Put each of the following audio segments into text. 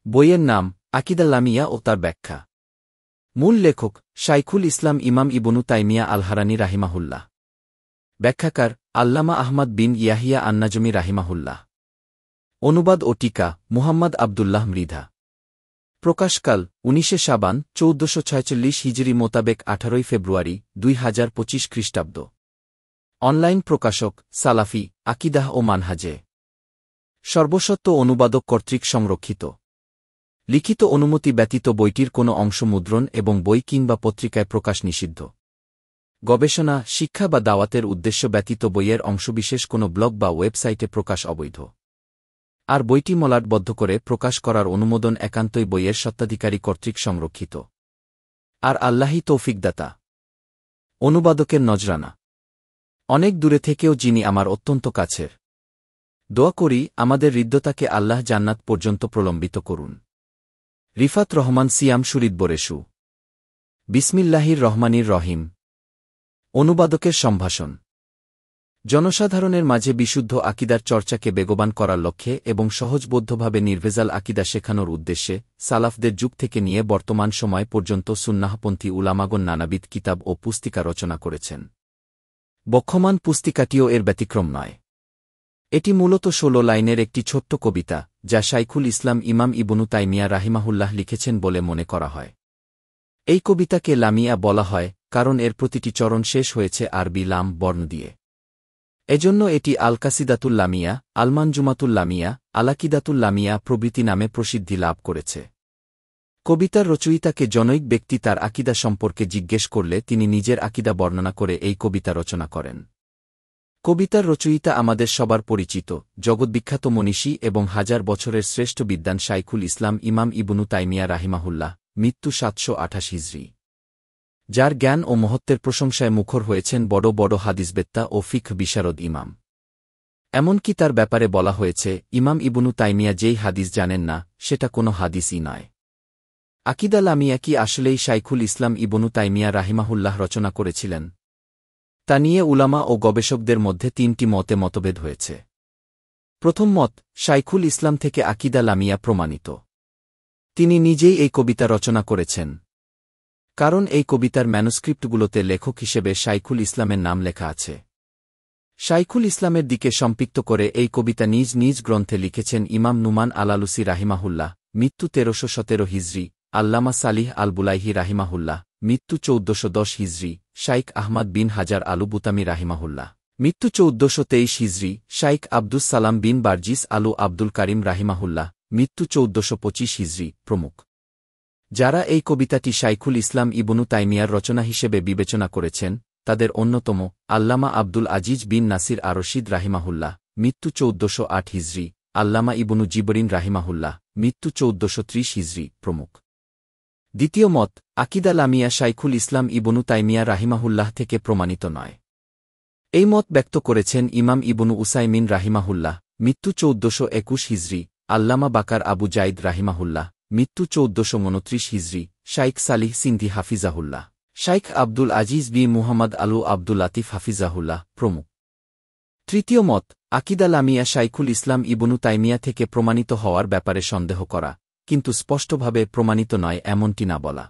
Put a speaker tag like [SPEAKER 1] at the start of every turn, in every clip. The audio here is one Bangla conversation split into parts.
[SPEAKER 1] বইয়ের নাম আকিদা লামিয়া ও তার ব্যাখ্যা। মূল লেখক শাইখুল ইসলাম ইমাম ইবনু তাইমিয়া আল-হারানী রাহিমাহুল্লাহ। ব্যাখ্যাকার আল্লামা আহমদ বিন ইয়াহিয়া আন্নাজমি রাহিমাহুল্লাহ। অনুবাদ ও টিকা মুহাম্মদ আবদুল্লাহ মৃধা। প্রকাশকাল 19 শাবান 1446 হিজরি মোতাবেক 18 ফেব্রুয়ারি 2025 খ্রিস্টাব্দ। অনলাইন প্রকাশক সালাফি আকিদাহ ও মানহাজে। সর্বসত্ব অনুবাদক কর্তৃক সংরক্ষিত। লিখিত অনুমতি ব্যতীত বইটির কোনো অংশ মুদ্রণ এবং বই কিংবা পত্রিকায় প্রকাশ নিষিদ্ধ। গবেষণা, শিক্ষা বা দাওয়াতের উদ্দেশ্য ব্যতীত বইয়ের অংশবিশেষ কোনো ব্লগ বা ওয়েবসাইটে প্রকাশ অবৈধ। আর বইটি মলাটবদ্ধ করে প্রকাশ করার অনুমোদন একান্তই বইয়ের স্বত্বাধিকারী কর্তৃক সংরক্ষিত। আর আল্লাহই তৌফিকদাতা। অনুবাদকের নজরানা। অনেক দূরে থেকেও যিনি আমার অত্যন্ত কাছের। দোয়া করি আমাদের হৃদ্যতাকে আল্লাহ জান্নাত পর্যন্ত প্রলম্বিত করুন। রিফাত রহমান সিয়াম শুরিদ বরেশু। বিসমিল্লাহির রহমানির রহিম। অনুবাদকের সম্ভাষণ। জনসাধারণের মাঝে বিশুদ্ধ আকিদার চর্চাকে বেগবান করার লক্ষ্যে এবং সহজবোধ্যভাবে নির্ভেজাল আকিদা শেখানোর উদ্দেশ্যে সালাফদের যুগ থেকে নিয়ে বর্তমান সময় পর্যন্ত সুন্নাহপন্থী উলামাগণ নানাবিধ কিতাব ও পুস্তিকা রচনা করেছেন। বক্ষমান পুস্তিকাটিও এর ব্যতিক্রম নয়। এটি মূলত 16 লাইনের একটি ছোট্ট কবিতা, যা শাইখুল ইসলাম ইমাম ইবনু তাইমিয়া রাহিমাহুল্লাহ লিখেছেন বলে মনে করা হয়। এই কবিতাকে লামিয়া বলা হয় কারণ এর প্রতিটি চরণ শেষ হয়েছে আরবি লাম বর্ণ দিয়ে। এজন্য এটি আল কাসিদাতুল লামিয়া, আলমানজুমাতুল লামিয়া, আলাকিদাতুল লামিয়া প্রভৃতি নামে প্রসিদ্ধি লাভ করেছে। কবিতার রচয়িতাকে জনৈক ব্যক্তি তার আকিদা সম্পর্কে জিজ্ঞেস করলে তিনি নিজের আকিদা বর্ণনা করে এই কবিতা রচনা করেন। কবিতার রচয়িতা আমাদের সবার পরিচিত, জগৎবিখ্যাত মনীষী এবং হাজার বছরের শ্রেষ্ঠ বিদ্বান শাইখুল ইসলাম ইমাম ইবনু তাইমিয়া রাহিমাহুল্লাহ, মৃত্যু 728 হিজরি। যার জ্ঞান ও মহত্বের প্রশংসায় মুখর হয়েছেন বড় বড় হাদিসবেত্তা ও ফিকহ বিশারদ ইমাম। এমনকি তার ব্যাপারে বলা হয়েছে, ইমাম ইবনু তাইমিয়া যেই হাদিস জানেন না, সেটা কোনো হাদিসই নয়। আকিদা লামিয়া কি আসলেই শাইখুল ইসলাম ইবনু তাইমিয়া রাহিমাহুল্লাহ রচনা করেছিলেন? তা নিয়ে উলামা ও গবেষকদের মধ্যে 3টি মতে মতভেদ হয়েছে। প্রথম মত, শাইখুল ইসলাম থেকে আকিদা লামিয়া প্রমাণিত। তিনি নিজেই এই কবিতা রচনা করেছেন। কারণ এই কবিতার ম্যানুস্ক্রিপ্টগুলোতে লেখক হিসেবে শাইখুল ইসলামের নাম লেখা আছে। শাইখুল ইসলামের দিকে সম্পৃক্ত করে এই কবিতা নিজ নিজ গ্রন্থে লিখেছেন ইমাম নুমান আলালুসি রাহিমাহুল্লাহ, মৃত্যু 1317 হিজরি, আল্লামা সালিহ আল বুলাইহি রাহিমাহুল্লাহ, মৃত্যু 1410 হিজরি, শাইখ আহমদ বিন হাজার আলু বুতামি রাহিমাহুল্লাহ, মৃত্যু 1423 হিজরি, শাইখ আব্দুস সালাম বিন বার্জিস আলু আব্দুল কারিম রাহিমাহুল্লাহ, মৃত্যু 1425 হিজরি প্রমুখ। যারা এই কবিতাটি শাইখুল ইসলাম ইবনু তাইমিয়ার রচনা হিসেবে বিবেচনা করেছেন, তাদের অন্যতম আল্লামা আব্দুল আজিজ বিন নাসির আরশিদ রাহিমাহুল্লাহ, মৃত্যু 1408 হিজরি, আল্লামা ইবনু জিবরিন রাহিমাহুল্লাহ, মৃত্যু 1430 হিজরি প্রমুখ। দ্বিতীয় মত, আকিদা লামিয়া শাইখুল ইসলাম ইবনু তাইমিয়া রাহিমাহুল্লাহ থেকে প্রমাণিত নয়। এই মত ব্যক্ত করেছেন ইমাম ইবনু উসাইমিন রাহিমাহুল্লাহ, মৃত্যু 1421 হিজরি, আল্লামা বাকার আবু জাইদ রাহিমাহুল্লাহ, মৃত্যু 1429 হিজরি, শাইখ সালিহ সিন্ধি হাফিজাহুল্লাহ, শাইখ আব্দুল আজিজ বি মুহাম্মদ আলু আব্দুল লাতিফ হাফিজাহুল্লাহ প্রমুখ। তৃতীয় মত, আকিদা লামিয়া শাইখুল ইসলাম ইবনু তাইমিয়া থেকে প্রমাণিত হওয়ার ব্যাপারে সন্দেহ করা, কিন্তু স্পষ্টভাবে প্রমাণিত নয় এমনটি না বলা।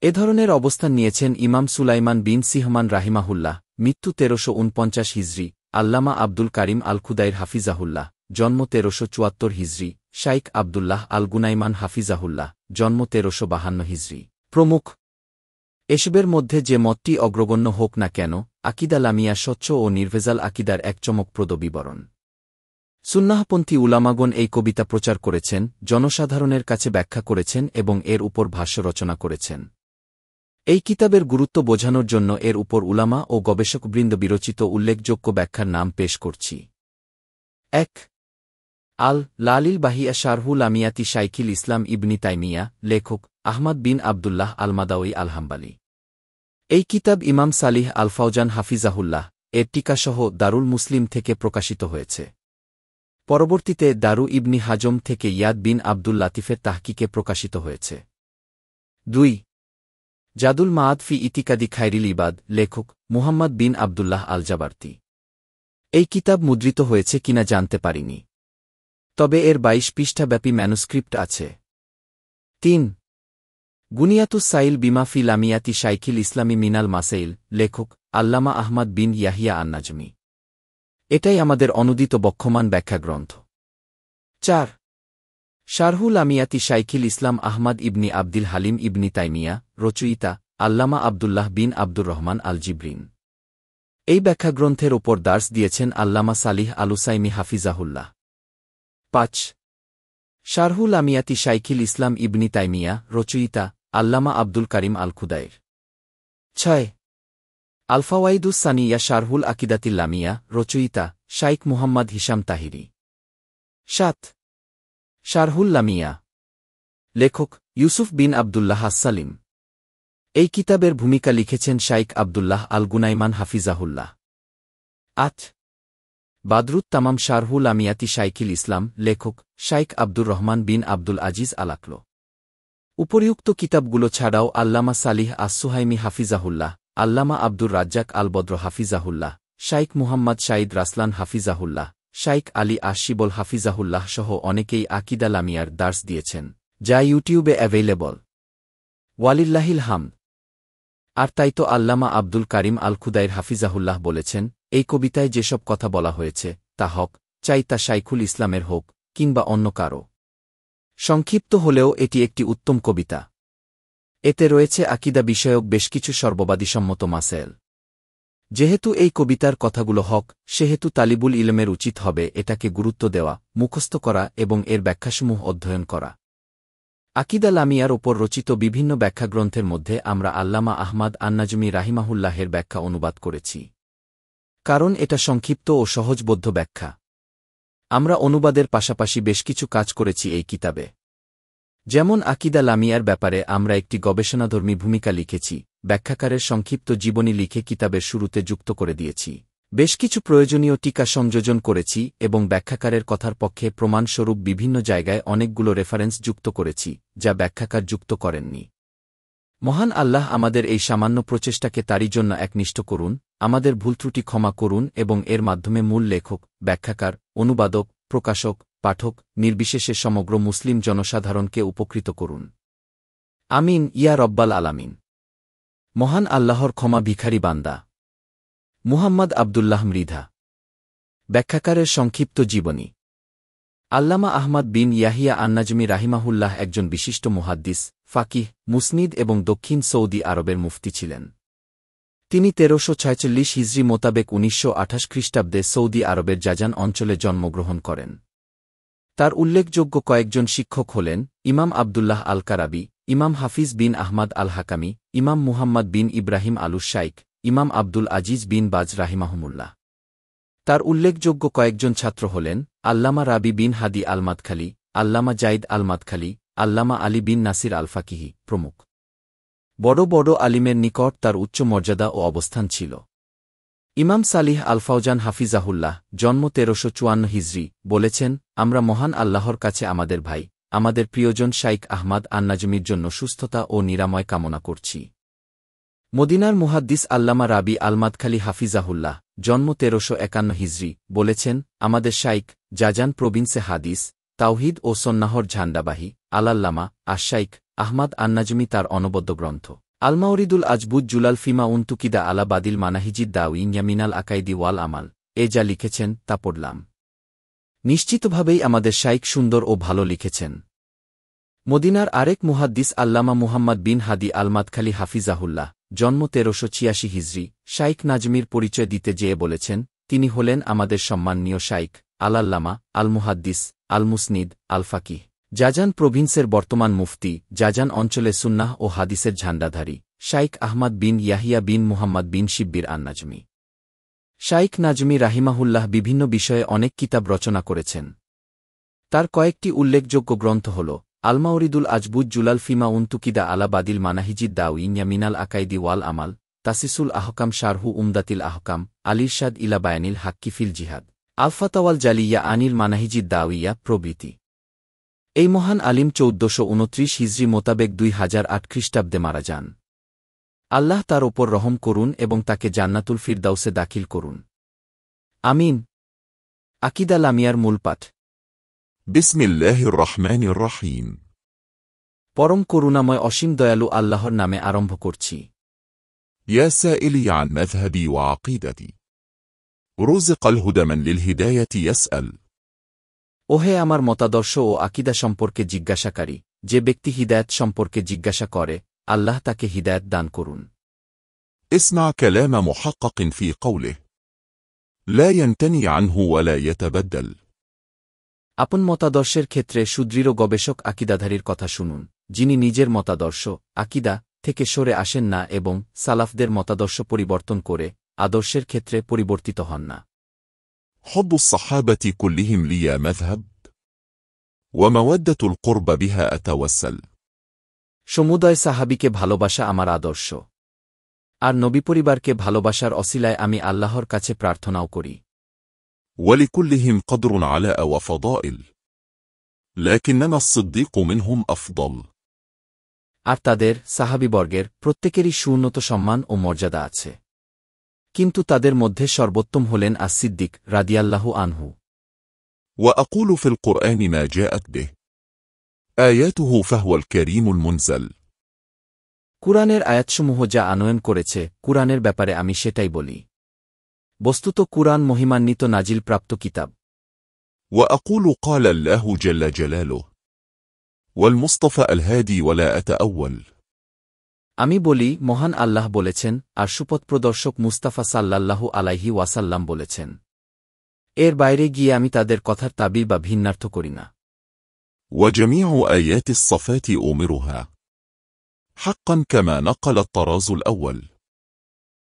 [SPEAKER 1] এ ধরনের অবস্থান নিয়েছেন ইমাম সুলাইমান বিন সিহমান রাহিমাহুল্লাহ, মৃত্যু 1349 হিজরি, আল্লামা আব্দুল কারিম আল খুদাইর হাফিজাহুল্লাহ, জন্ম 1374 হিজরি, শাইখ আবদুল্লাহ আল গুনাইমান হাফিজাহুল্লাহ, জন্ম 1352 হিজরি প্রমুখ। এসবের মধ্যে যে মতটি অগ্রগণ্য হোক না কেন, আকিদা লামিয়া স্বচ্ছ ও নির্ভেজাল আকিদার এক চমকপ্রদ বিবরণ। সুন্নাহপন্থী উলামাগণ এই কবিতা প্রচার করেছেন, জনসাধারণের কাছে ব্যাখ্যা করেছেন এবং এর উপর ভাষ্য রচনা করেছেন। এই কিতাবের গুরুত্ব বোঝানোর জন্য এর উপর উলামা ও গবেষকবৃন্দ বিরচিত উল্লেখযোগ্য ব্যাখ্যার নাম পেশ করছি। 1. আল লালিল বাহিয়া শারহুল আমিয়াতি শাইখুল ইসলাম ইবনি তাইমিয়া, লেখক আহমদ বিন আবদুল্লাহ আল মাদাউই আল হাম্বালি। এই কিতাব ইমাম সালিহ আল ফাওজান হাফিজাহুল্লাহ এর টিকাসহ দারুল মুসলিম থেকে প্রকাশিত হয়েছে। পরবর্তীতে দারু ইবনি হাজম থেকে ইয়াদ বিন আব্দুল লাতিফের তাহকিকে প্রকাশিত হয়েছে। 2. জাদুল মাআদ ফি ইতিকাদি খায়রিল ইবাদ, লেখক মুহাম্মদ বিন আবদুল্লাহ আল জাবার্তি। এই কিতাব মুদ্রিত হয়েছে কিনা জানতে পারিনি। তবে এর ২২ পৃষ্ঠাব্যাপী ম্যানুস্ক্রিপ্ট আছে। ৩ গুনিয়াতুস সাইল বিমা ফি লামিয়াতি শাইখিল ইসলামী মিনাল মাসাইল, লেখক আল্লামা আহমদ বিন ইয়াহিয়া আন-নাজমি। এটাই আমাদের অনুদিত বক্ষমান ব্যাখ্যা গ্রন্থ। ৪ শারহুল লামিয়াতি শাইখিল ইসলাম আহমদ ইবনি আবদিল হালিম ইবনি তাইমিয়া, রচয়িতা আল্লামা আবদুল্লাহ বিন আব্দুর রহমান আল জিবরিন। এই ব্যাখ্যাগ্রন্থের ওপর দার্স দিয়েছেন আল্লামা সালিহ আলুসাইমি হাফিজাহুল্লাহ। ৫ শারহুল আমিয়াতি শাইখিল ইসলাম ইবনি তাইমিয়া, রচয়িতা আল্লামা আব্দুল কারিম আল খুদাইর। ৬ আলফাওয়াইদুস সানিয়া শারহুল আকিদাতিল লামিয়া, রচয়িতা শাইখ মুহাম্মদ হিশাম তাহিরি। ৭ শারহুল লামিয়া, লেখক ইউসুফ বিন আবদুল্লাহ আস-সালিম। এই কিতাবের ভূমিকা লিখেছেন শাইখ আবদুল্লাহ আল গুনাইমান হাফিজাহুল্লাহ। ৮ বাদরুত তামাম শারহুল আমিয়াতি শাইখিল ইসলাম, লেখক শাইখ আব্দুর রহমান বিন আব্দুল আজিজ আলাকলো। উপরিউক্ত কিতাবগুলো ছাড়াও আল্লামা সালিহ আস-সুহাইমি হাফিজাহুল্লাহ, আল্লামা আব্দুর রাজ্জাক আল বদ্র হাফিজাহুল্লাহ, শাইখ মুহাম্মদ শাইদ রাসলান হাফিজাহুল্লাহ, শাইখ আলী আশিবল হাফিজাহুল্লাহ সহ অনেকেই আকিদা লামিয়ার দার্স দিয়েছেন, যা ইউটিউবে অ্যাভেইলেবল। ওয়ালিল্লাহিল হামদ। আর তাইতো আল্লামা আব্দুল কারিম আল খুদাইর হাফিজাহুল্লাহ বলেছেন, এই কবিতায় যেসব কথা বলা হয়েছে তা হক, চাই তা শাইখুল ইসলামের হোক কিংবা অন্য কারো। সংক্ষিপ্ত হলেও এটি একটি উত্তম কবিতা। এতে রয়েছে আকিদা বিষয়ক বেশ কিছু সর্ববাদীসম্মত মাসায়েল। যেহেতু এই কবিতার কথাগুলো হক, সেহেতু তালিবুল ইলমের উচিত হবে এটাকে গুরুত্ব দেওয়া, মুখস্থ করা এবং এর ব্যাখ্যাসমূহ অধ্যয়ন করা। আকিদা লামিয়ার ওপর রচিত বিভিন্ন ব্যাখ্যাগ্রন্থের মধ্যে আমরা আল্লামা আহমদ আন-নাজমি রাহিমাহুল্লাহের ব্যাখ্যা অনুবাদ করেছি, কারণ এটা সংক্ষিপ্ত ও সহজবোধ্য ব্যাখ্যা। আমরা অনুবাদের পাশাপাশি বেশ কিছু কাজ করেছি এই কিতাবে। যেমন আকিদা লামিয়ার ব্যাপারে আমরা একটি গবেষণাধর্মী ভূমিকা লিখেছি, ব্যাখ্যাকারের সংক্ষিপ্ত জীবনী লিখে কিতাবের শুরুতে যুক্ত করে দিয়েছি, বেশ কিছু প্রয়োজনীয় টিকা সংযোজন করেছি এবং ব্যাখ্যাকারের কথার পক্ষে প্রমাণস্বরূপ বিভিন্ন জায়গায় অনেকগুলো রেফারেন্স যুক্ত করেছি, যা ব্যাখ্যাকার যুক্ত করেননি। মহান আল্লাহ আমাদের এই সামান্য প্রচেষ্টাকে তারই জন্য একনিষ্ঠ করুন, আমাদের ভুলত্রুটি ক্ষমা করুন এবং এর মাধ্যমে মূল লেখক, ব্যাখ্যাকার, অনুবাদক, প্রকাশক, পাঠক নির্বিশেষে সমগ্র মুসলিম জনসাধারণকে উপকৃত করুন। আমিন ইয়া রব্বাল আলামিন। মহান আল্লাহর ক্ষমা ভিখারি বান্দা। মুহাম্মদ আবদুল্লাহ মৃধা। ব্যাখ্যাকারের সংক্ষিপ্ত জীবনী। আল্লামা আহমদ বিন ইয়াহিয়া আন-নাজমি রাহিমাহুল্লাহ একজন বিশিষ্ট মুহাদ্দিস, ফাকিহ, মুসনিদ এবং দক্ষিণ সৌদি আরবের মুফতি ছিলেন। তিনি ১৩৪৬ হিজরি মোতাবেক ১৯২৮ খ্রিস্টাব্দে সৌদি আরবের জাজান অঞ্চলে জন্মগ্রহণ করেন। তার উল্লেখযোগ্য কয়েকজন শিক্ষক হলেন ইমাম আবদুল্লাহ আল কারাবি, ইমাম হাফিজ বিন আহমদ আল হাকামি, ইমাম মুহাম্মদ বিন ইব্রাহিম আলুস শাইখ, ইমাম আব্দুল আজিজ বিন বাজ রাহিমাহুমুল্লাহ। তার উল্লেখযোগ্য কয়েকজন ছাত্র হলেন আল্লামা রাবি বিন হাদি আল মাদখালি, আল্লামা জাইদ আল মাদখালি, আল্লামা আলী বিন নাসির আল ফাকিহি প্রমুখ। বড় বড় আলিমের নিকট তার উচ্চ মর্যাদা ও অবস্থান ছিল। ইমাম সালিহ আল ফাওজান হাফিজাহুল্লাহ, জন্ম ১৩৫৪ হিজরি, বলেছেন, আমরা মহান আল্লাহর কাছে আমাদের ভাই, আমাদের প্রিয়জন শাইখ আহমদ আন-নাজমির জন্য সুস্থতা ও নিরাময় কামনা করছি। মদিনার মুহাদ্দিস আল্লামা রাবি আল মাদখালি হাফিজাহুল্লাহ, জন্ম ১৩৫১ হিজরি, বলেছেন, আমাদের শাইখ, জাজান প্রভিন্সে হাদিস, তাওহিদ ও সন্নাহর ঝান্ডাবাহী, আলাল্লামা আশ-শাইখ আহমদ আন-নাজমি তার অনবদ্য গ্রন্থ আল-মাওরিদুল আজবুদ জুলাল ফিমা উনতুকিদা আলা বাদিল মানাহিজিদ দাউইন ইয়ামিনাল আকাইদি ওয়াল আমাল এ যা লিখেছেন তা পড়লাম। নিশ্চিতভাবেই আমাদের শাইখ সুন্দর ও ভালো লিখেছেন। মদিনার আরেক মুহাদ্দিস আল্লামা মুহাম্মদ বিন হাদি আল মাদখালি হাফিজাহুল্লাহ, জন্ম ১৩৮৬ হিজরি, শাইখ নাজমির পরিচয় দিতে যেয়ে বলেছেন, তিনি হলেন আমাদের সম্মাননীয় শাইখ, আলাল্লামা, আল মুহাদ্দিস, আল মুসনিদ, আল ফাকিহ, জাজান প্রভিন্সের বর্তমান মুফতি, জাজান অঞ্চলে সুন্নাহ ও হাদিসের ঝান্ডাধারী, শাইখ আহমদ বিন ইয়াহিয়া বিন মুহাম্মদ বিন শিব্বির আন-নাজমি। শাইখ নাজমি রাহিমাহুল্লাহ বিভিন্ন বিষয়ে অনেক কিতাব রচনা করেছেন। তার কয়েকটি উল্লেখযোগ্য গ্রন্থ হল আল-মাওরিদুল আজবুদ জুলাল ফিমা উনতুকিদা আলা বাদিল মানাহিজিদ দাউইন ইয়ামিনাল আকাইদি ওয়াল আমাল, তাসিসুল আহকাম শারহু উমদাতিল আহকাম, আলিরশাদ ইলা বায়ানিল হাক্কি ফিল জিহাদ, আল-ফাতাওয়াল জালিয়া আনিল মানাহিজিদ দাউইয়া প্রভৃতি। এই মহান আলিম ১৪২৯ হিজরি মোতাবেক ২০০৮ খ্রিস্টাব্দে মারা যান। আল্লাহ তার ওপর রহম করুন এবং তাকে জান্নাতুল ফিরদাউসে দাখিল করুন। আমিন। আকিদা লামিয়ার মূল পাঠ।
[SPEAKER 2] بسم الله الرحمن الرحيم.
[SPEAKER 1] পরম করুণাময় অসীম দয়ালু আল্লাহর নামে আরম্ভ করছি।
[SPEAKER 2] يا سائلي عن مذهبي وعقيدتي، رزق الهدى من للهداية يسأل.
[SPEAKER 1] ওহে আমার মতাদর্শ ও আকিদা সম্পর্কে জিজ্ঞাসাকারী, যে ব্যক্তি হিদায়াত সম্পর্কে জিজ্ঞাসা করে, আল্লাহ তাকে হিদায়াত দান করুন।
[SPEAKER 2] اسمع كلام محقق في قوله، لا ينتني عنه ولا يتبدل.
[SPEAKER 1] আপন মতাদর্শের ক্ষেত্রে সুদৃঢ় গবেষক আকিদাধারীর কথা শুনুন, যিনি নিজের মতাদর্শ, আকিদা থেকে সরে আসেন না এবং সালাফদের মতাদর্শ পরিবর্তন করে আদর্শের ক্ষেত্রে পরিবর্তিত হন না।
[SPEAKER 2] حب الصحابة كلهم لي مذهب، ومودة القرب بها أتوسل.
[SPEAKER 1] সমুদয় সাহাবীকে ভালোবাসা আমার আদর্শ, আর নবী পরিবারকে ভালোবাসার অসিলায় আমি আল্লাহর কাছে প্রার্থনাও করি।
[SPEAKER 2] ولكلهم قدر علاء وفضائل، لكننا الصديق منهم أفضل.
[SPEAKER 1] আর তাদের সাহাবীবর্গের প্রত্যেকেরই সুউন্নত সম্মান ও মর্যাদা আছে, কিন্তু তাদের মধ্যে সর্বোত্তম হলেন আস-সিদ্দিক রাদিয়াল্লাহু আনহু।
[SPEAKER 2] وأقول في القرآن ما جاءت به آياته فهو الكريم المنزل.
[SPEAKER 1] কুরআনের আয়াতসমূহ যা আনয়ন করেছে, কুরআনের ব্যাপারে আমি সেটাই বলি। বস্তুত কুরআন মহিমান্বিত নাজিলপ্রাপ্ত কিতাব।
[SPEAKER 2] وأقول قال الله جل جلاله، والمصطفى الهادي ولا أتأول.
[SPEAKER 1] আমি বলি, মহান আল্লাহ বলেছেন, আর সুপথপ্রদর্শক মুস্তাফা সাল্লাল্লাহু আলাইহি ওয়াসাল্লাম বলেছেন। এর বাইরে গিয়ে আমি তাদের কথার তাবির বা ভিন্নার্থ করি না।
[SPEAKER 2] وجميع آيات الصفات أمرها حقا كما نقل الطراز الأول.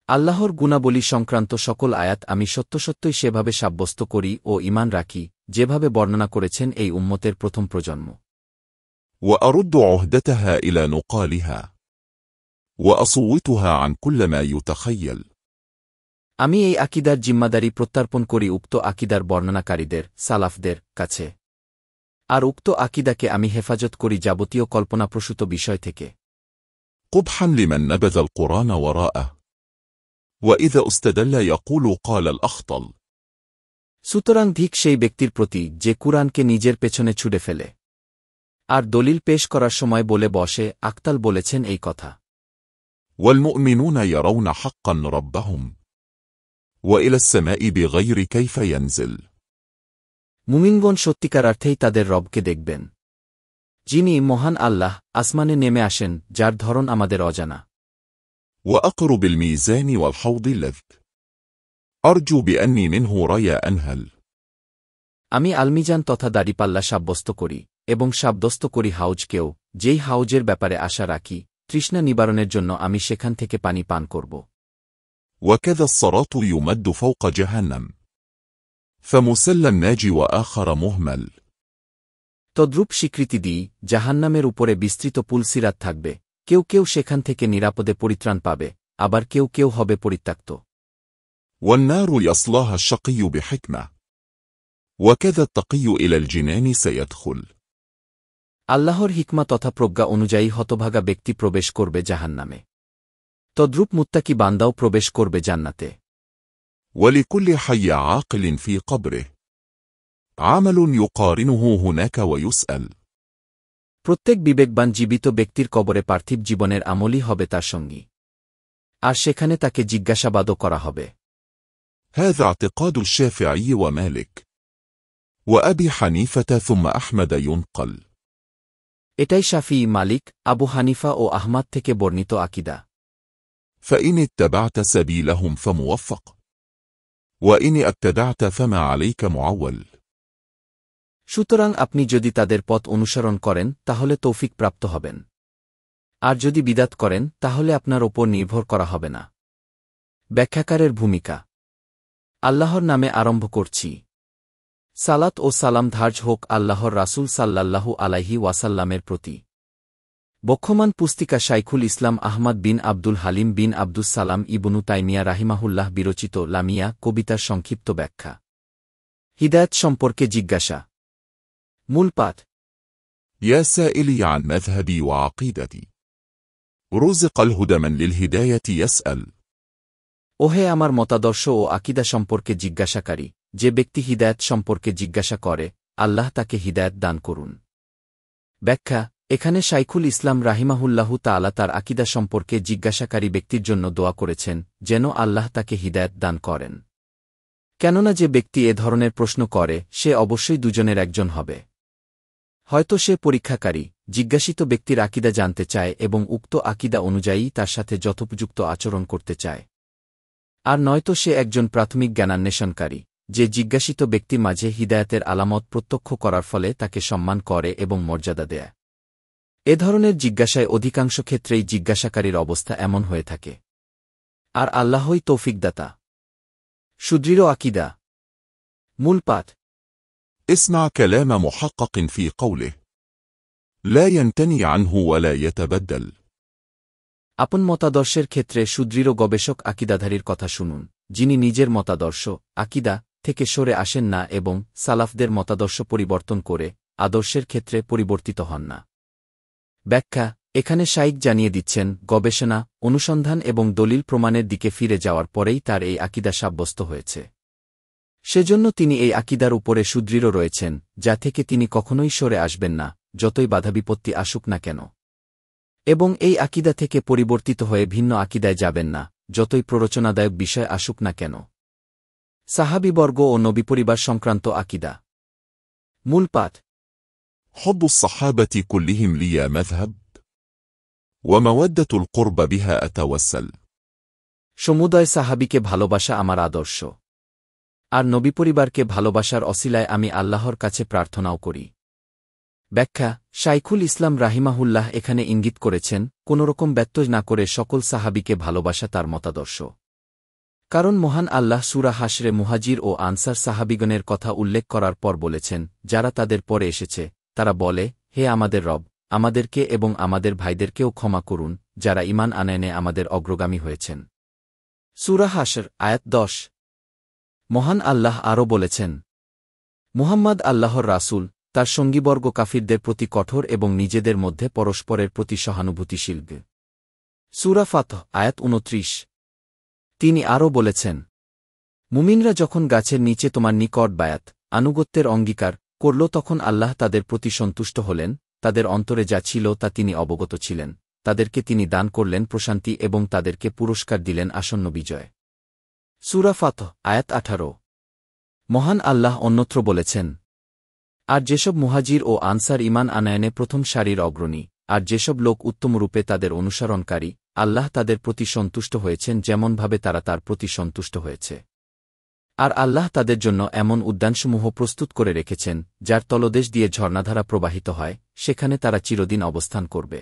[SPEAKER 1] আল্লাহর গুণাবলী সংক্রান্ত সকল আয়াত আমি সত্যসত্যই সেভাবে সাব্যস্ত করি ও ঈমান রাখি, যেভাবে বর্ণনা করেছেন এই উম্মতের প্রথম প্রজন্ম।
[SPEAKER 2] وأرد عهدتها إلى نقالها، وأصوتها عن كل ما يتخيل.
[SPEAKER 1] আমি এই আকিদার জিম্মাদারি প্রত্যার্পণ করি উক্ত আকিদার বর্ণনাকারীদের, সালাফদের কাছে, আর উক্ত আকিদাকে আমি হেফাজত করি যাবতীয় কল্পনাপ্রসূত বিষয় থেকে।
[SPEAKER 2] قبحا لمن نبذ القرآن وراءه، وإذا استدل يقول قال الأخطل.
[SPEAKER 1] সুতরাং ধিক সেই ব্যক্তির প্রতি যে কুরআনকে নিজের পেছনে ছুড়ে ফেলে, আর দলিল পেশ করার সময় বলে বসে, আক্তাল বলেছেন এই কথা।
[SPEAKER 2] والمؤمنون يرون حقا ربهم، وإلى السماء بغير كيف ينزل.
[SPEAKER 1] মুমিনগণ সত্যিকার অর্থেই তাদের রবকে দেখবেন, যিনি মহান আল্লাহ, আসমানে নেমে আসেন, যার ধরন আমাদের অজানা।
[SPEAKER 2] وأقر بالميزان والحوض اللذ، أرجو بأني منه ريا أنهل.
[SPEAKER 1] আমি আলমিজান তথা দাড়িপাল্লা সাব্যস্ত করি, এবং সাব্যস্ত করি হাউজকেও, যেই হাউজের ব্যাপারে আশা রাখি, তৃষ্ণা নিবারণের জন্য আমি সেখান থেকে পানি পান করব।
[SPEAKER 2] وكذا الصراط يمد فوق جهنم، فمسلم ناجي وآخر مهمل.
[SPEAKER 1] তদ্রূপ স্বীকৃতি দিই, জাহান্নামের উপরে বিস্তৃত পুল সিরাত থাকবে, কেউ কেউ সেখান থেকে নিরাপদে পরিত্রাণ পাবে, আবার কেউ কেউ হবে পরিত্যক্ত।
[SPEAKER 2] والنار يصلاها الشقي بحكمة، وكذا التقي إلى الجنان سيدخل.
[SPEAKER 1] আল্লাহর হিকমা তথা প্রজ্ঞা অনুযায়ী হতভাগা ব্যক্তি প্রবেশ করবে জাহান্নামে, তদ্রূপ মুত্তাকি বান্দাও প্রবেশ করবে জান্নাতে।
[SPEAKER 2] ولكل حي عاقل في قبره عمل يقارنه هناك ويسأل.
[SPEAKER 1] প্রত্যেক বিবেকবান জীবিত ব্যক্তির কবরে পার্থিব জীবনের আমলই হবে তার সঙ্গী, আর সেখানে তাকে জিজ্ঞাসাবাদও করা হবে।
[SPEAKER 2] هذا اعتقاد الشافعي ومالك وأبي حنيفة ثم أحمد ينقل.
[SPEAKER 1] এটাই শাফিঈ, মালিক, আবু হানিফা ও আহমাদ থেকে বর্ণিত আকিদা।
[SPEAKER 2] فإن اتبعت سبيلهم فموفق، وإن ابتدعت فما عليك معول.
[SPEAKER 1] সুতরাং আপনি যদি তাদের পথ অনুসরণ করেন তাহলে তৌফিক প্রাপ্ত হবেন, আর যদি বিদাত করেন তাহলে আপনার ওপর নির্ভর করা হবে না। ব্যাখ্যাকারের ভূমিকা। আল্লাহর নামে আরম্ভ করছি। সালাত ও সালাম ধার্য হোক আল্লাহর রাসূল সাল্লাল্লাহু আলাইহি ওয়াসাল্লামের প্রতি। বক্ষমান পুস্তিকা শাইখুল ইসলাম আহমদ বিন আব্দুল হালিম বিন আব্দুস সালাম ইবনু তাইমিয়া রাহিমাহুল্লাহ বিরচিত লামিয়া কবিতার সংক্ষিপ্ত ব্যাখ্যা। হিদায়াত সম্পর্কে জিজ্ঞাসা। মূল পাঠ।
[SPEAKER 2] يا سائلي عن مذهبي وعقيدتي، رزق الهدى من للهداية يسأل.
[SPEAKER 1] ওহে আমার মতাদর্শ ও আকিদা সম্পর্কে জিজ্ঞাসাকারী, যে ব্যক্তি হিদায়াত সম্পর্কে জিজ্ঞাসা করে, আল্লাহ তাকে হিদায়াত দান করুন। ব্যাখ্যা এখানে শাইখুল ইসলাম রাহিমাহুল্লাহু তাআলা তার আকীদা সম্পর্কে জিজ্ঞাসাকারী ব্যক্তির জন্য দোয়া করেছেন যেন আল্লাহ তাকে হিদায়াত দান করেন। কেননা যে ব্যক্তি এ ধরনের প্রশ্ন করে সে অবশ্যই দুজনের একজন হবে। হয়তো সে পরীক্ষাকারী, জিজ্ঞাসিত ব্যক্তির আকীদা জানতে চায় এবং উক্ত আকীদা অনুযায়ী তার সাথে যথোপযুক্ত আচরণ করতে চায়, আর নয়তো সে একজন প্রাথমিক জ্ঞানান্বেষণকারী, যে জিজ্ঞাসিত ব্যক্তির মাঝে হিদায়াতের আলামত প্রত্যক্ষ করার ফলে তাকে সম্মান করে এবং মর্যাদা দেয়। এ ধরনের জিজ্ঞাসায় অধিকাংশ ক্ষেত্রেই জিজ্ঞাসাকারীর অবস্থা এমন হয়ে থাকে। আর আল্লাহই তৌফিকদাতা। সুদৃঢ় আকীদা। মূল পাঠ।
[SPEAKER 2] اسمع كلام محقق في قوله لا ينتني عنه ولا يتبدل।
[SPEAKER 1] আপন মতাদর্শের ক্ষেত্রে সুদৃঢ় গবেষক আকীদাধারীর কথা শুনুন, যিনি নিজের মতাদর্শ, আকীদা থেকে সরে আসেন না এবং সালাফদের মতাদর্শ পরিবর্তন করে আদর্শের ক্ষেত্রে পরিবর্তিত হন না। ব্যাখ্যা এখানে শাইখ জানিয়ে দিচ্ছেন, গবেষণা, অনুসন্ধান এবং দলিল প্রমাণের দিকে ফিরে যাওয়ার পরেই তার এই আকীদা সাব্যস্ত হয়েছে। সেজন্য তিনি এই আকীদার উপরে সুদৃঢ় রয়েছেন, যা থেকে তিনি কখনোই সরে আসবেন না, যতই বাধাবিপত্তি আসুক না কেন। এবং এই আকীদা থেকে পরিবর্তিত হয়ে ভিন্ন আকীদায় যাবেন না, যতই প্ররোচনাদায়ক বিষয় আসুক না কেন। সাহাবীবর্গ ও নবী পরিবার সংক্রান্ত আকীদা। মূল পাঠ।
[SPEAKER 2] حب الصحابة كلهم لي مذهب ومودة القرب بها أتوسل।
[SPEAKER 1] সমুদয় সাহাবীকে ভালোবাসা আমার আদর্শ, আর নবী পরিবারকে ভালোবাসার অসিলায় আমি আল্লাহর কাছে প্রার্থনাও করি। ব্যাখ্যা শাইখুল ইসলাম রাহিমাহুল্লাহ এখানে ইঙ্গিত করেছেন, কোনোরকম ব্যত্যয় না করে সকল সাহাবীকে ভালোবাসা তার মতাদর্শ। কারণ মহান আল্লাহ সূরা হাশরে মুহাজির ও আনসার সাহাবীগণের কথা উল্লেখ করার পর বলেছেন, যারা তাদের পরে এসেছে তারা বলে, হে আমাদের রব, আমাদেরকে এবং আমাদের ভাইদেরকেও ক্ষমা করুন, যারা ঈমান আনয়নে আমাদের অগ্রগামী হয়েছেন। সূরা হাশর আয়াত 10। মহান আল্লাহ আরও বলেছেন, মুহাম্মদ আল্লাহর রাসূল, তার সঙ্গীবর্গ কাফিরদের প্রতি কঠোর এবং নিজেদের মধ্যে পরস্পরের প্রতি সহানুভূতিশীল। সূরা ফাতহ আয়াত 29। তিনি আরও বলেছেন, মুমিনরা যখন গাছের নিচে তোমার নিকট বায়াত, আনুগত্যের অঙ্গীকার করল তখন আল্লাহ তাদের প্রতি সন্তুষ্ট হলেন, তাদের অন্তরে যা ছিল তা তিনি অবগত ছিলেন, তাদেরকে তিনি দান করলেন প্রশান্তি এবং তাদেরকে পুরস্কার দিলেন আসন্ন বিজয়। সূরা ফাতহ আয়াত 18। মহান আল্লাহ অন্যত্র বলেছেন, আর যেসব মুহাজির ও আনসার ঈমান আনয়নে প্রথম সারির অগ্রণী, আর যেসব লোক উত্তমরূপে তাদের অনুসরণকারী, আল্লাহ তাদের প্রতি সন্তুষ্ট হয়েছেন যেমনভাবে তারা তার প্রতি সন্তুষ্ট হয়েছে। আর আল্লাহ তাদের জন্য এমন উদ্যানসমূহ প্রস্তুত করে রেখেছেন, যার তলদেশ দিয়ে ঝর্ণাধারা প্রবাহিত হয়, সেখানে তারা চিরদিন অবস্থান করবে।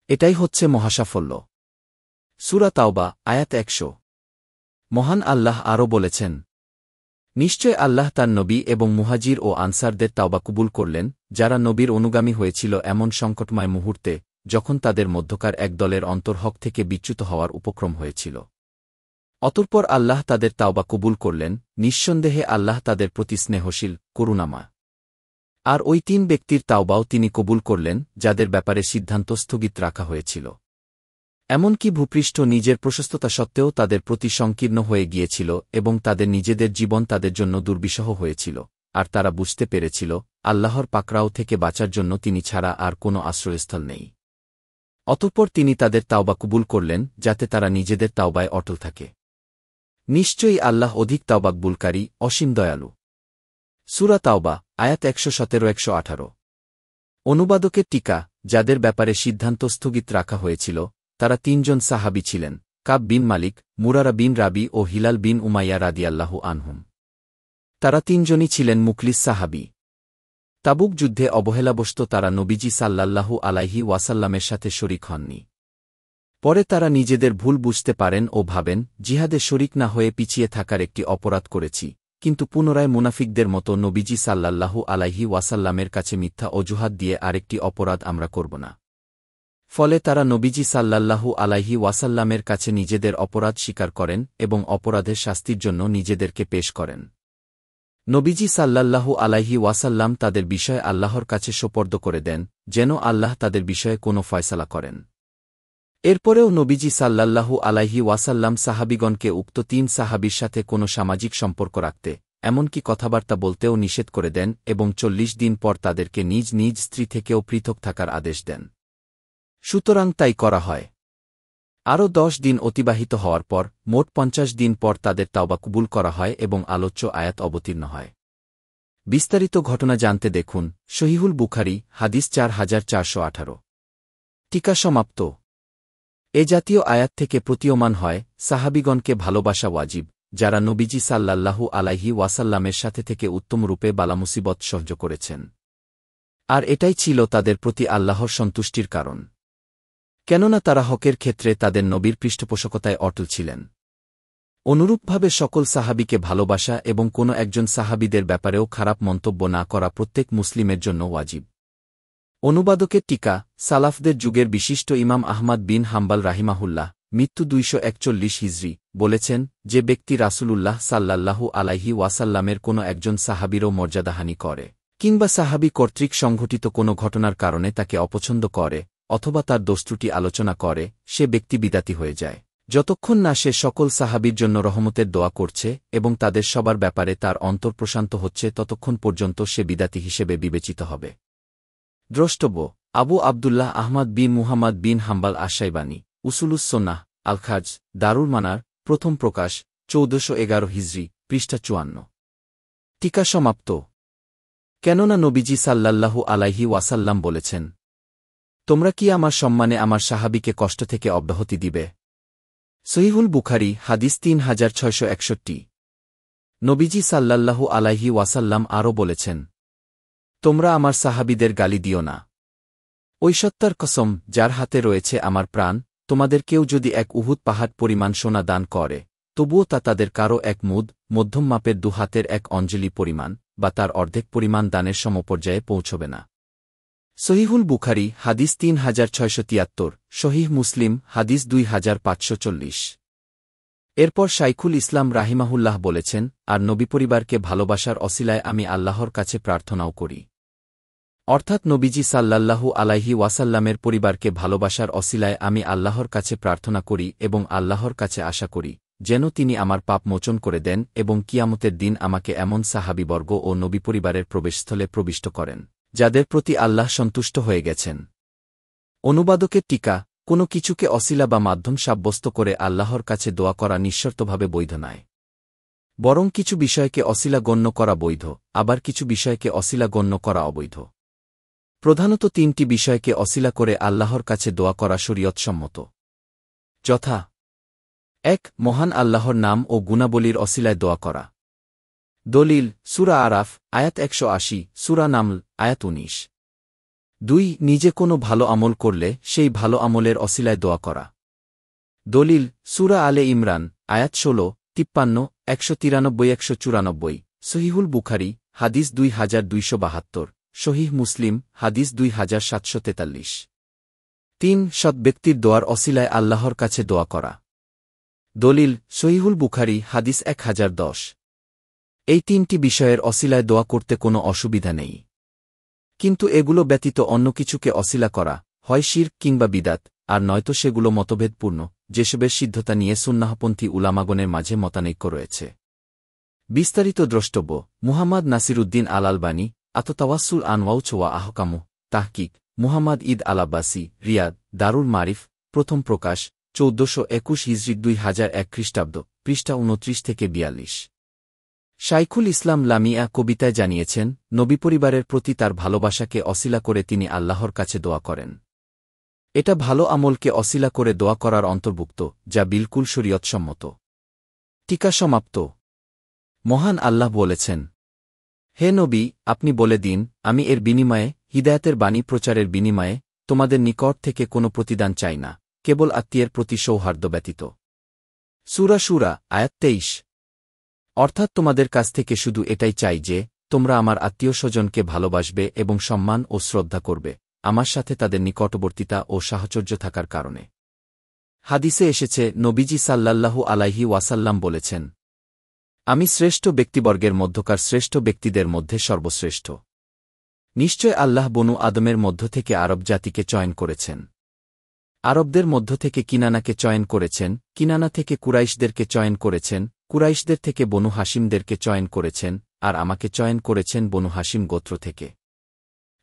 [SPEAKER 1] এটাই হচ্ছে মহাসাফল্য। সূরা তাওবা আয়াত 100। মহান আল্লাহ আরও বলেছেন, নিশ্চয় আল্লাহ তার নবী এবং মুহাজির ও আনসারদের তাওবা কবুল করলেন, যারা নবীর অনুগামী হয়েছিল এমন সংকটময় মুহূর্তে, যখন তাদের মধ্যকার এক দলের অন্তর্হক থেকে বিচ্যুত হওয়ার উপক্রম হয়েছিল। অতঃপর আল্লাহ তাদের তাওবা কবুল করলেন, নিঃসন্দেহে আল্লাহ তাদের প্রতি স্নেহশীল, করুণাময়। আর ওই 3 ব্যক্তির তাওবাও তিনি কবুল করলেন, যাদের ব্যাপারে সিদ্ধান্ত স্থগিত রাখা হয়েছিল। এমনকি ভূপৃষ্ঠ নিজের প্রশস্ততা সত্ত্বেও তাদের প্রতি সংকীর্ণ হয়ে গিয়েছিল এবং তাদের নিজেদের জীবন তাদের জন্য দুর্বিষহ হয়েছিল, আর তারা বুঝতে পেরেছিল, আল্লাহর পাকড়াও থেকে বাঁচার জন্য তিনি ছাড়া আর কোনো আশ্রয়স্থল নেই। অতঃপর তিনি তাদের তাওবা কবুল করলেন, যাতে তারা নিজেদের তাওবায় অটল থাকে। নিশ্চয়ই আল্লাহ অধিক তাওবা কবুলকারী, অসীম দয়ালু। সূরা তাওবা আয়াত 117-118। অনুবাদকের টিকা, যাদের ব্যাপারে সিদ্ধান্ত স্থগিত রাখা হয়েছিল, তারা 3 জন সাহাবী ছিলেন, কাব বিন মালিক, মুরারা বিন রাবি ও হিলাল বিন উমাইয়া রাদিয়াল্লাহু আনহুম। তারা 3 জনই ছিলেন মুখলিস সাহাবী। তাবুক যুদ্ধে অবহেলাবশত তারা নবীজি সাল্লাল্লাহু আলাইহি ওয়াসাল্লামের সাথে শরিক হননি। পরে তারা নিজেদের ভুল বুঝতে পারেন ও ভাবেন, জিহাদে শরিক না হয়ে পিছিয়ে থাকার একটি অপরাধ করেছি, কিন্তু পুনরায় মুনাফিকদের মতো নবীজি সাল্লাল্লাহু আলাইহি ওয়াসাল্লামের কাছে মিথ্যা অজুহাত দিয়ে আরেকটি অপরাধ আমরা করব না। ফলে তারা নবীজি সাল্লাল্লাহু আলাইহি ওয়াসাল্লামের কাছে নিজেদের অপরাধ স্বীকার করেন এবং অপরাধের শাস্তির জন্য নিজেদেরকে পেশ করেন। নবীজি সাল্লাল্লাহু আলাইহি ওয়াসাল্লাম তাদের বিষয়ে আল্লাহর কাছে সোপর্দ করে দেন, যেন আল্লাহ তাদের বিষয়ে কোনো ফয়সালা করেন। এরপরেও নবীজি সাল্লাল্লাহু আলাইহি ওয়াসাল্লাম সাহাবীগণকে উক্ত 3 সাহাবীর সাথে কোনো সামাজিক সম্পর্ক রাখতে এমনকি কথাবার্তা বলতেও নিষেধ করে দেন এবং ৪০ দিন পর তাদেরকে নিজ নিজ স্ত্রী থেকেও পৃথক থাকার আদেশ দেন। সুতরাং তাই করা হয়। আরও ১০ দিন অতিবাহিত হওয়ার পর মোট ৫০ দিন পর তাদের তাওবা কবুল করা হয় এবং আলোচ্য আয়াত অবতীর্ণ হয়। বিস্তারিত ঘটনা জানতে দেখুন সহিহুল বুখারী হাদিস ৪৪১৮। টিকা সমাপ্ত। এ জাতীয় আয়াত থেকে প্রতীয়মান হয় সাহাবিগণকে ভালোবাসা ওয়াজিব, যারা নবীজি সাল্লাল্লাহু আলাইহি ওয়াসাল্লামের সাথে থেকে উত্তমরূপে বালামুসিবত সহ্য করেছেন। আর এটাই ছিল তাদের প্রতি আল্লাহর সন্তুষ্টির কারণ। কেননা তারা হকের ক্ষেত্রে তাদের নবীর পৃষ্ঠপোষকতায় অটল ছিলেন। অনুরূপভাবে সকল সাহাবিকে ভালোবাসা এবং কোনো একজন সাহাবিদের ব্যাপারেও খারাপ মন্তব্য না করা প্রত্যেক মুসলিমের জন্য ওয়াজিব। অনুবাদকের টিকা সালাফদের যুগের বিশিষ্ট ইমাম আহমাদ বিন হাম্বাল রাহিমাহুল্লাহ মৃত্যু ২৪১ হিজরি বলেছেন, যে ব্যক্তি রাসূলুল্লাহ সাল্লাল্লাহু আলাইহি ওয়াসাল্লামের কোনো একজন সাহাবীরও মর্যাদাহানি করে কিংবা সাহাবী কর্তৃক সংঘটিত কোনো ঘটনার কারণে তাকে অপছন্দ করে অথবা তার দোষত্রুটি আলোচনা করে, সে ব্যক্তি বিদাতি হয়ে যায়, যতক্ষণ না সে সকল সাহাবীর জন্য রহমতের দোয়া করছে এবং তাদের সবার ব্যাপারে তার অন্তর প্রশান্ত হচ্ছে, ততক্ষণ পর্যন্ত সে বিদাতি হিসেবে বিবেচিত হবে। দ্রষ্টব্য আবু আবদুল্লাহ আহমদ বিন মুহাম্মদ বিন হাম্বাল আশ-শাইবানী, উসুলুস সুন্নাহ, আল-খাজ, দারুল মানার, প্রথম প্রকাশ, ১৪১১ হিজরি, পৃষ্ঠা ৫৪। টিকা সমাপ্ত। কেননা নবীজি সাল্লাল্লাহু আলাইহি ওয়াসাল্লাম বলেছেন, তোমরা কি আমার সম্মানে আমার সাহাবীকে কষ্ট থেকে অব্যাহতি দিবে? সহিহুল বুখারী হাদিস ৩৬৬১। নবীজি সাল্লাল্লাহু আলাইহি ওয়াসাল্লাম আরও বলেছেন, তোমরা আমার সাহাবীদের গালি দিও না। ঐ সত্তার কসম যার হাতে রয়েছে আমার প্রাণ, তোমাদের কেউ যদি এক উহুদ পাহাড় পরিমাণ সোনা দান করে, তবুও তা তাদের কারো এক মুদ, মধ্যম মাপের ২ হাতের এক অঞ্জলি পরিমাণ বা তার অর্ধেক পরিমাণ দানের সমপর্যায়ে পৌঁছবে না। সহিহুল বুখারী হাদিস ৩৬৭৩, সহিহ মুসলিম হাদিস ২৫৪০। এরপর শাইখুল ইসলাম রাহিমাহুল্লাহ বলেছেন, আর নবী পরিবারকে ভালোবাসার অসিলায় আমি আল্লাহর কাছে প্রার্থনাও করি। অর্থাৎ নবীজি সাল্লাল্লাহু আলাইহি ওয়াসাল্লামের পরিবারকে ভালোবাসার অসিলায় আমি আল্লাহর কাছে প্রার্থনা করি এবং আল্লাহর কাছে আশা করি যেন তিনি আমার পাপ মোচন করে দেন এবং কিয়ামতের দিন আমাকে এমন সাহাবীবর্গ ও নবী পরিবারের প্রবেশস্থলে প্রবিষ্ট করেন, যাদের প্রতি আল্লাহ সন্তুষ্ট হয়ে গেছেন। অনুবাদকের টিকা কোনো কিছুকে অসিলা বা মাধ্যম সাব্যস্ত করে আল্লাহর কাছে দোয়া করা নিঃশর্তভাবে বৈধ নয়, বরং কিছু বিষয়কে অসিলা গণ্য করা বৈধ, আবার কিছু বিষয়কে অসিলা গণ্য করা অবৈধ। প্রধানত ৩টি বিষয়কে অসিলা করে আল্লাহর কাছে দোয়া করা শরীয়তসম্মত, যথা: ১ মহান আল্লাহর নাম ও গুণাবলীর অসিলায় দোয়া করা। দলিল সূরা আরাফ আয়াত ১৮০, সূরা নামল আয়াত ১৯। ২ নিজে কোনো ভালো আমল করলে সেই ভালো আমলের অসিলায় দোয়া করা। দলিল সূরা আলে ইমরান আয়াত ১৬, ৫৩, ১৯৩, ১৯৪, সহিহুল বুখারী হাদিস ২২৭২, সহিহ মুসলিম হাদিস ২৭৪৩। ৩ সৎ ব্যক্তির দোয়ার অসিলায় আল্লাহর কাছে দোয়া করা। দলিল সহিহুল বুখারী হাদিস ১০১০। এই ৩টি বিষয়ের অসিলায় দোয়া করতে কোনো অসুবিধা নেই, কিন্তু এগুলো ব্যতীত অন্য কিছুকে অসিলা করা হয় শিরক কিংবা বিদাত, আর নয়তো সেগুলো মতভেদপূর্ণ, যেসবের সিদ্ধতা নিয়ে সুন্নাহপন্থী উলামাগণের মাঝে মতানৈক্য রয়েছে। বিস্তারিত দ্রষ্টব্য মুহাম্মদ নাসিরুদ্দিন আল আলবানী, আততাওয়াসুল আনওয়াউচ ওয়া আহকামুহ, তাহকিক মুহাম্মদ ঈদ আল আব্বাসী, রিয়াদ, দারুল মারিফ, প্রথম প্রকাশ, ১৪২১ হিজরি ২০০১ খ্রিস্টাব্দ, পৃষ্ঠা ২৯ থেকে ৪২। শাইখুল ইসলাম লামিয়া কবিতায় জানিয়েছেন, নবী পরিবারের প্রতি তার ভালোবাসাকে অসিলা করে তিনি আল্লাহর কাছে দোয়া করেন। এটা ভালো আমলকে অসিলা করে দোয়া করার অন্তর্ভুক্ত, যা বিলকুল শরীয়তসম্মত। টিকা সমাপ্ত। মহান আল্লাহ বলেছেন, হে নবী, আপনি বলে দিন, আমি এর বিনিময়ে, হিদায়াতের বাণী প্রচারের বিনিময়ে তোমাদের নিকট থেকে কোনো প্রতিদান চাই না, কেবল আত্মীয়ের প্রতি সৌহার্দ্য ব্যতীত। সূরা শুরা আয়াত ২৩। অর্থাৎ তোমাদের কাছ থেকে শুধু এটাই চাই যে তোমরা আমার আত্মীয় স্বজনকে ভালোবাসবে এবং সম্মান ও শ্রদ্ধা করবে, আমার সাথে তাদের নিকটবর্তিতা ও সাহচর্য থাকার কারণে। হাদিসে এসেছে, নবীজি সাল্লাল্লাহু আলাইহি ওয়াসাল্লাম বলেছেন, আমি শ্রেষ্ঠ ব্যক্তিবর্গের মধ্যকার শ্রেষ্ঠ ব্যক্তিদের মধ্যে সর্বশ্রেষ্ঠ। নিশ্চয় আল্লাহ বনু আদমের মধ্য থেকে আরব জাতিকে চয়ন করেছেন। আরবদের মধ্য থেকে কিনানাকে চয়ন করেছেন, কিনানা থেকে কুরাইশদেরকে চয়ন করেছেন, কুরাইশদের থেকে বনু হাশিমদেরকে চয়ন করেছেন, আর আমাকে চয়ন করেছেন বনু হাশিম গোত্র থেকে।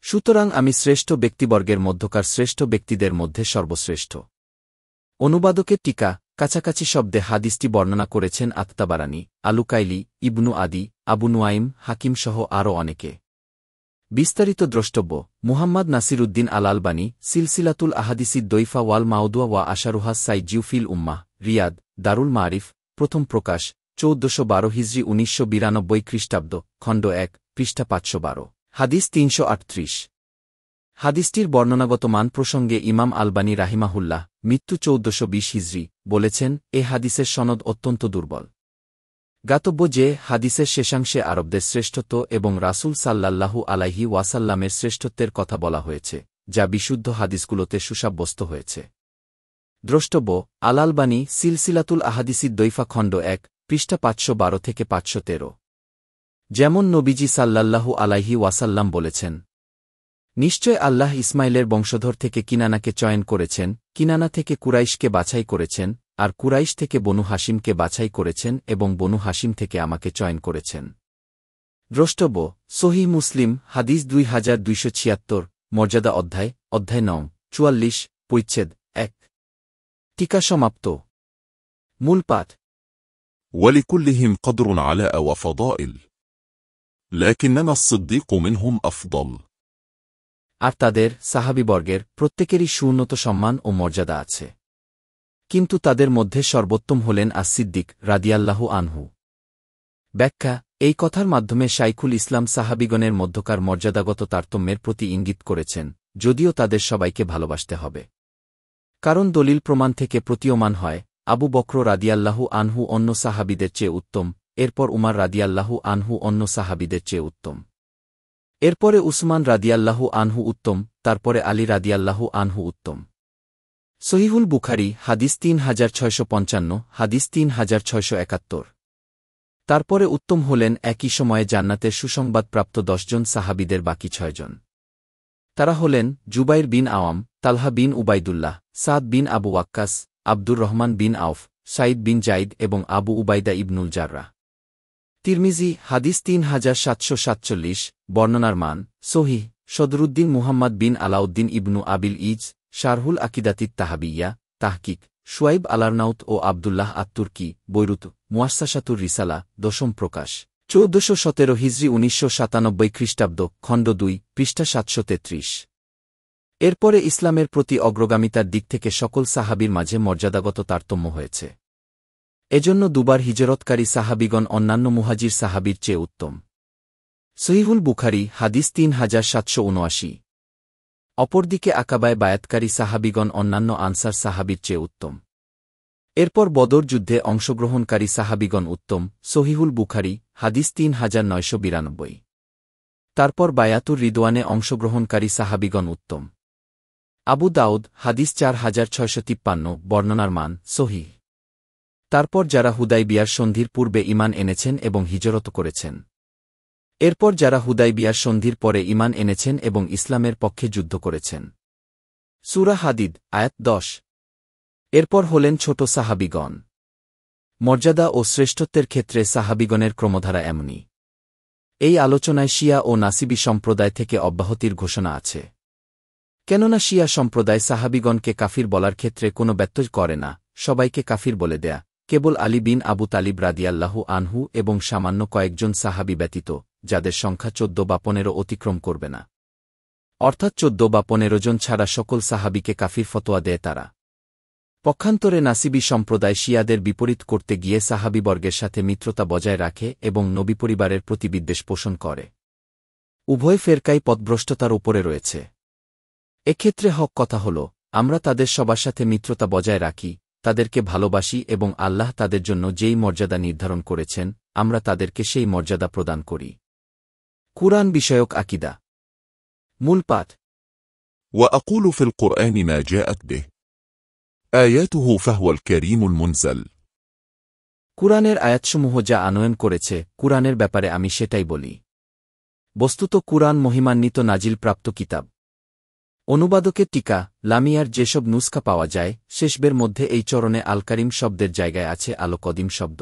[SPEAKER 1] সুতরাং আমি শ্রেষ্ঠ ব্যক্তিবর্গের মধ্যকার শ্রেষ্ঠ ব্যক্তিদের মধ্যে সর্বশ্রেষ্ঠ। অনুবাদকের টিকা, কাছাকাছি শব্দে হাদিসটি বর্ণনা করেছেন আত্তাবারানি, আলুকাইলি, ইবনু আদি, আবু নুয়াইম, হাকিমসহ আরও অনেকে। বিস্তারিত দ্রষ্টব্য: মুহাম্মদ নাসিরুদ্দিন আল আলবানী, সিলসিলাতুল আহাদিসিদ দইফা ওয়াল মাউদুয়া ওয়া আশারুহা সাইজিউ ফিল উম্মাহ, রিয়াদ, দারুল মারিফ, প্রথম প্রকাশ, 1412 হিজরি 1992 খ্রিস্টাব্দ, খণ্ড 1, পৃষ্ঠা 512। হাদিস 338। হাদিসটির বর্ণনাগত মান প্রসঙ্গে ইমাম আলবানী রাহিমাহুল্লাহ, মৃত্যু 1420 হিজরি, বলেছেন, এ হাদিসের সনদ অত্যন্ত দুর্বল। জ্ঞাতব্য যে, হাদিসের শেষাংশে আরবদের শ্রেষ্ঠত্ব এবং রাসূল সাল্লাল্লাহু আলাইহি ওয়াসাল্লামের শ্রেষ্ঠত্বের কথা বলা হয়েছে, যা বিশুদ্ধ হাদিসগুলোতে সুসাব্যস্ত হয়েছে। দ্রষ্টব্য: আল আলবানী, সিলসিলাতুল আহাদিসিদ দইফা, খণ্ড 1, পৃষ্ঠা 512 থেকে 513। যেমন নবীজি সাল্লাল্লাহু আলাইহি ওয়াসাল্লাম বলেছেন, নিশ্চয় আল্লাহ ইসমাইলের বংশধর থেকে কিনানাকে চয়ন করেছেন, কিনানা থেকে কুরাইশকে বাছাই করেছেন, আর কুরাইশ থেকে বনু হাশিমকে বাছাই করেছেন এবং বনু হাশিম থেকে আমাকে চয়ন করেছেন। দ্রষ্টব্য: সহিহ মুসলিম, হাদিস 2276, মর্যাদা অধ্যায়, অধ্যায় 9, 44, পরিচ্ছেদ 1। টিকা সমাপ্ত। মূল পাঠ:
[SPEAKER 2] ولكلهم قدر علاء وفضائل، لكنما الصديق منهم أفضل।
[SPEAKER 1] আর তাদের, সাহাবীবর্গের, প্রত্যেকেরই সুউন্নত সম্মান ও মর্যাদা আছে, কিন্তু তাদের মধ্যে সর্বোত্তম হলেন আস-সিদ্দিক রাদিয়াল্লাহু আনহু। ব্যাখ্যা: এই কথার মাধ্যমে শাইখুল ইসলাম সাহাবীগণের মধ্যকার মর্যাদাগত তারতম্যের প্রতি ইঙ্গিত করেছেন, যদিও তাদের সবাইকে ভালোবাসতে হবে। কারণ দলিল প্রমাণ থেকে প্রতীয়মান হয়, আবু বকর রাদিয়াল্লাহু আনহু অন্য সাহাবীদের চেয়ে উত্তম, এরপর উমার রাদিয়াল্লাহু আনহু অন্য সাহাবীদের চেয়ে উত্তম, এরপরে উসমান রাদিয়াল্লাহু আনহু উত্তম, তারপরে আলী রাদিয়াল্লাহু আনহু উত্তম। সহিহুল বুখারী, হাদিস 3655, হাদিস 3671। তারপরে উত্তম হলেন একই সময়ে জান্নাতের সুসংবাদপ্রাপ্ত 10 জন সাহাবীদের বাকি 6 জন। তারা হলেন জুবাইর বিন আওয়াম, তালহা বিন উবাইদুল্লাহ, সাদ বিন আবু ওয়াক্কাস, আব্দুর রহমান বিন আউফ, সাইদ বিন জাইদ এবং আবু উবাইদা ইবনুল জাররাহ। তিরমিজি, হাদিস 3747, বর্ণনার মান সহিহ। সদরুদ্দিন মুহাম্মদ বিন আলাউদ্দিন ইবনু আবিল is, Sarhul আকিদাতিত তাহাবিয়া, তাহকিক, Shuaib আলারনাউত O Abdullah আত-তুর্কি, Beirut, মুয়াসসাসাতুর রিসালা, দশম প্রকাশ, 1417 হিজরি 1997 খ্রিস্টাব্দ, খণ্ড 2, পৃষ্ঠা 733। এরপরে ইসলামের প্রতি অগ্রগামিতার দিক থেকে সকল সাহাবীর মাঝে মর্যাদাগত তারতম্য হয়েছে। এজন্য দুবার হিজরতকারী সাহাবীগণ অন্যান্য মুহাজির সাহাবীর চেয়ে উত্তম। সহিহুল বুখারী, হাদিস 3779। অপরদিকে আকাবায় বায়াতকারী সাহাবীগণ অন্যান্য আনসার সাহাবীর চেয়ে উত্তম। এরপর বদর যুদ্ধে অংশগ্রহণকারী সাহাবীগণ উত্তম। সহিহুল বুখারী, হাদিস 3992। তারপর বায়াতুর রিদওয়ানে অংশগ্রহণকারী সাহাবীগণ উত্তম। আবু দাউদ, হাদিস 4653, বর্ণনার মান সহিহ। তারপর যারা হুদাইবিয়ার সন্ধির পূর্বে ঈমান এনেছেন এবং হিজরত করেছেন। এরপর যারা হুদাইবিয়ার সন্ধির পরে ঈমান এনেছেন এবং ইসলামের পক্ষে যুদ্ধ করেছেন। সূরা হাদিদ, আয়াত 10। এরপর হলেন ছোট সাহাবীগণ। মর্যাদা ও শ্রেষ্ঠত্বের ক্ষেত্রে সাহাবীগণের ক্রমধারা এমনই। এই আলোচনায় শিয়া ও নাসিবী সম্প্রদায় থেকে অব্যাহতির ঘোষণা আছে। কেননা শিয়া সম্প্রদায় সাহাবীগণকে কাফির বলার ক্ষেত্রে কোনো ব্যত্যয় করে না, সবাইকে কাফির বলে দেয়া, কেবল আলী বিন আবু তালিব রাদিয়াল্লাহু আনহু এবং সামান্য কয়েকজন সাহাবী ব্যতীত, যাদের সংখ্যা 14 বা 15 অতিক্রম করবে না। অর্থাৎ 14 বা 15 জন ছাড়া সকল সাহাবীকে কাফির ফতোয়া দেয় তারা। পক্ষান্তরে নাসিবী সম্প্রদায় শিয়াদের বিপরীত করতে গিয়ে সাহাবীবর্গের সাথে মিত্রতা বজায় রাখে এবং নবী পরিবারের প্রতি বিদ্বেষ পোষণ করে। উভয় ফেরকাই পথভ্রষ্টতার উপরে রয়েছে। এক্ষেত্রে হক কথা হল, আমরা তাদের সবার সাথে মিত্রতা বজায় রাখি, তাদেরকে ভালোবাসি এবং আল্লাহ তাদের জন্য যেই মর্যাদা নির্ধারণ করেছেন, আমরা তাদেরকে সেই মর্যাদা প্রদান করি। কুরআন বিষয়ক আকীদা। মূল পাঠ:
[SPEAKER 2] وأقول في القرآن ما جاءت به آياته فهو الكريم المنزل।
[SPEAKER 1] কুরআনের আয়াতসমূহ যা আনয়ন করেছে, কুরআনের ব্যাপারে আমি সেটাই বলি। বস্তুত কুরআন মহিমান্বিত নাজিলপ্রাপ্ত কিতাব। অনুবাদকের টিকা, লামিয়ার যেসব নুসখা পাওয়া যায়, শেষবের মধ্যে এই চরণে আল কারিম শব্দের জায়গায় আছে আল কদিম শব্দ।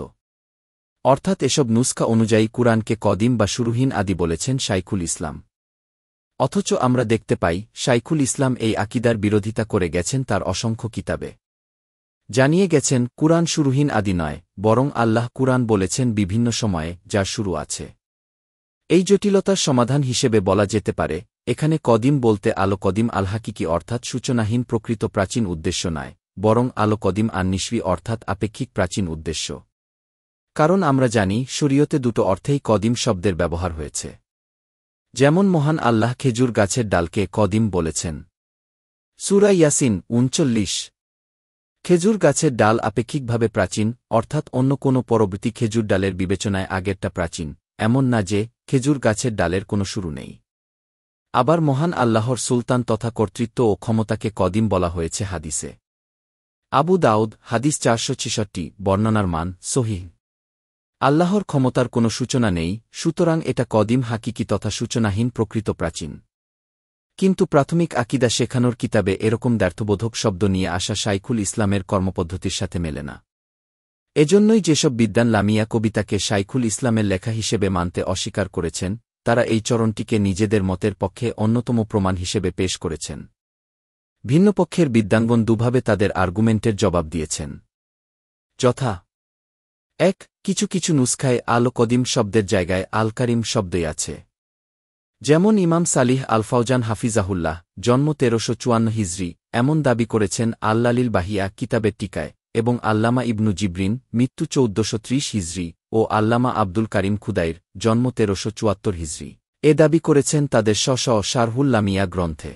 [SPEAKER 1] অর্থাৎ এসব নুস্খা অনুযায়ী কুরআনকে কদিম বা শুরুহীন আদি বলেছেন শাইখুল ইসলাম। অথচ আমরা দেখতে পাই শাইখুল ইসলাম এই আকিদার বিরোধিতা করে গেছেন তার অসংখ্য কিতাবে। জানিয়ে গেছেন কুরআন শুরুহীন আদি নয়, বরং আল্লাহ কুরআন বলেছেন বিভিন্ন সময়ে যার শুরু আছে। এই জটিলতার সমাধান হিসেবে বলা যেতে পারে, এখানে কদিম বলতে আলো কদিম আল হাকিকি অর্থাৎ সূচনাহীন প্রকৃত প্রাচীন উদ্দেশ্য নয়, বরং আলো কদিম আন-নিসবী অর্থাৎ আপেক্ষিক প্রাচীন উদ্দেশ্য। কারণ আমরা জানি শরীয়তে দুটো অর্থেই কদিম শব্দের ব্যবহার হয়েছে। যেমন মহান আল্লাহ খেজুর গাছের ডালকে কদিম বলেছেন। সূরা ইয়াসিন ৩৯। খেজুর গাছের ডাল আপেক্ষিকভাবে প্রাচীন, অর্থাৎ অন্য কোনো পরবর্তী খেজুর ডালের বিবেচনায় আগেরটা প্রাচীন, এমন না যে খেজুর গাছের ডালের কোনো শুরু নেই। আবার মহান আল্লাহর সুলতান তথা কর্তৃত্ব ও ক্ষমতাকে কদিম বলা হয়েছে হাদিসে। আবু দাউদ হাদিস ৪৬৬, বর্ণনার মান সহিহ। আল্লাহর ক্ষমতার কোনো সূচনা নেই, সুতরাং এটা কদিম হাকিকি তথা সূচনাহীন প্রকৃত প্রাচীন। কিন্তু প্রাথমিক আকিদা শেখানোর কিতাবে এরকম দ্ব্যর্থবোধক শব্দ নিয়ে আসা শাইখুল ইসলামের কর্মপদ্ধতির সাথে মেলে না। এজন্যই যেসব বিদ্বান লামিয়া কবিতাকে শাইখুল ইসলামের লেখা হিসেবে মানতে অস্বীকার করেছেন, তারা এই চরণটিকে নিজেদের মতের পক্ষে অন্যতম প্রমাণ হিসেবে পেশ করেছেন। ভিন্নপক্ষের বিদ্বানগণ দুভাবে তাদের আর্গুমেন্টের জবাব দিয়েছেন। যথা: ১. কিছু কিছু নুসখায় আল কদিম শব্দের জায়গায় আল কারিম শব্দই আছে। যেমন ইমাম সালিহ আল ফাওজান হাফিজাহুল্লাহ জন্ম ১৩৫৪ হিজরি এমন দাবি করেছেন আল্লালিল বাহিয়া কিতাবের টিকায়, এবং আল্লামা ইবনু জিবরিন মৃত্যু ১৪৩০ হিজরি ও আল্লামা আব্দুল কারিম খুদাইর জন্ম ১৩৭৪ হিজরি এ দাবি করেছেন তাদের শারহুল লামিয়া গ্রন্থে।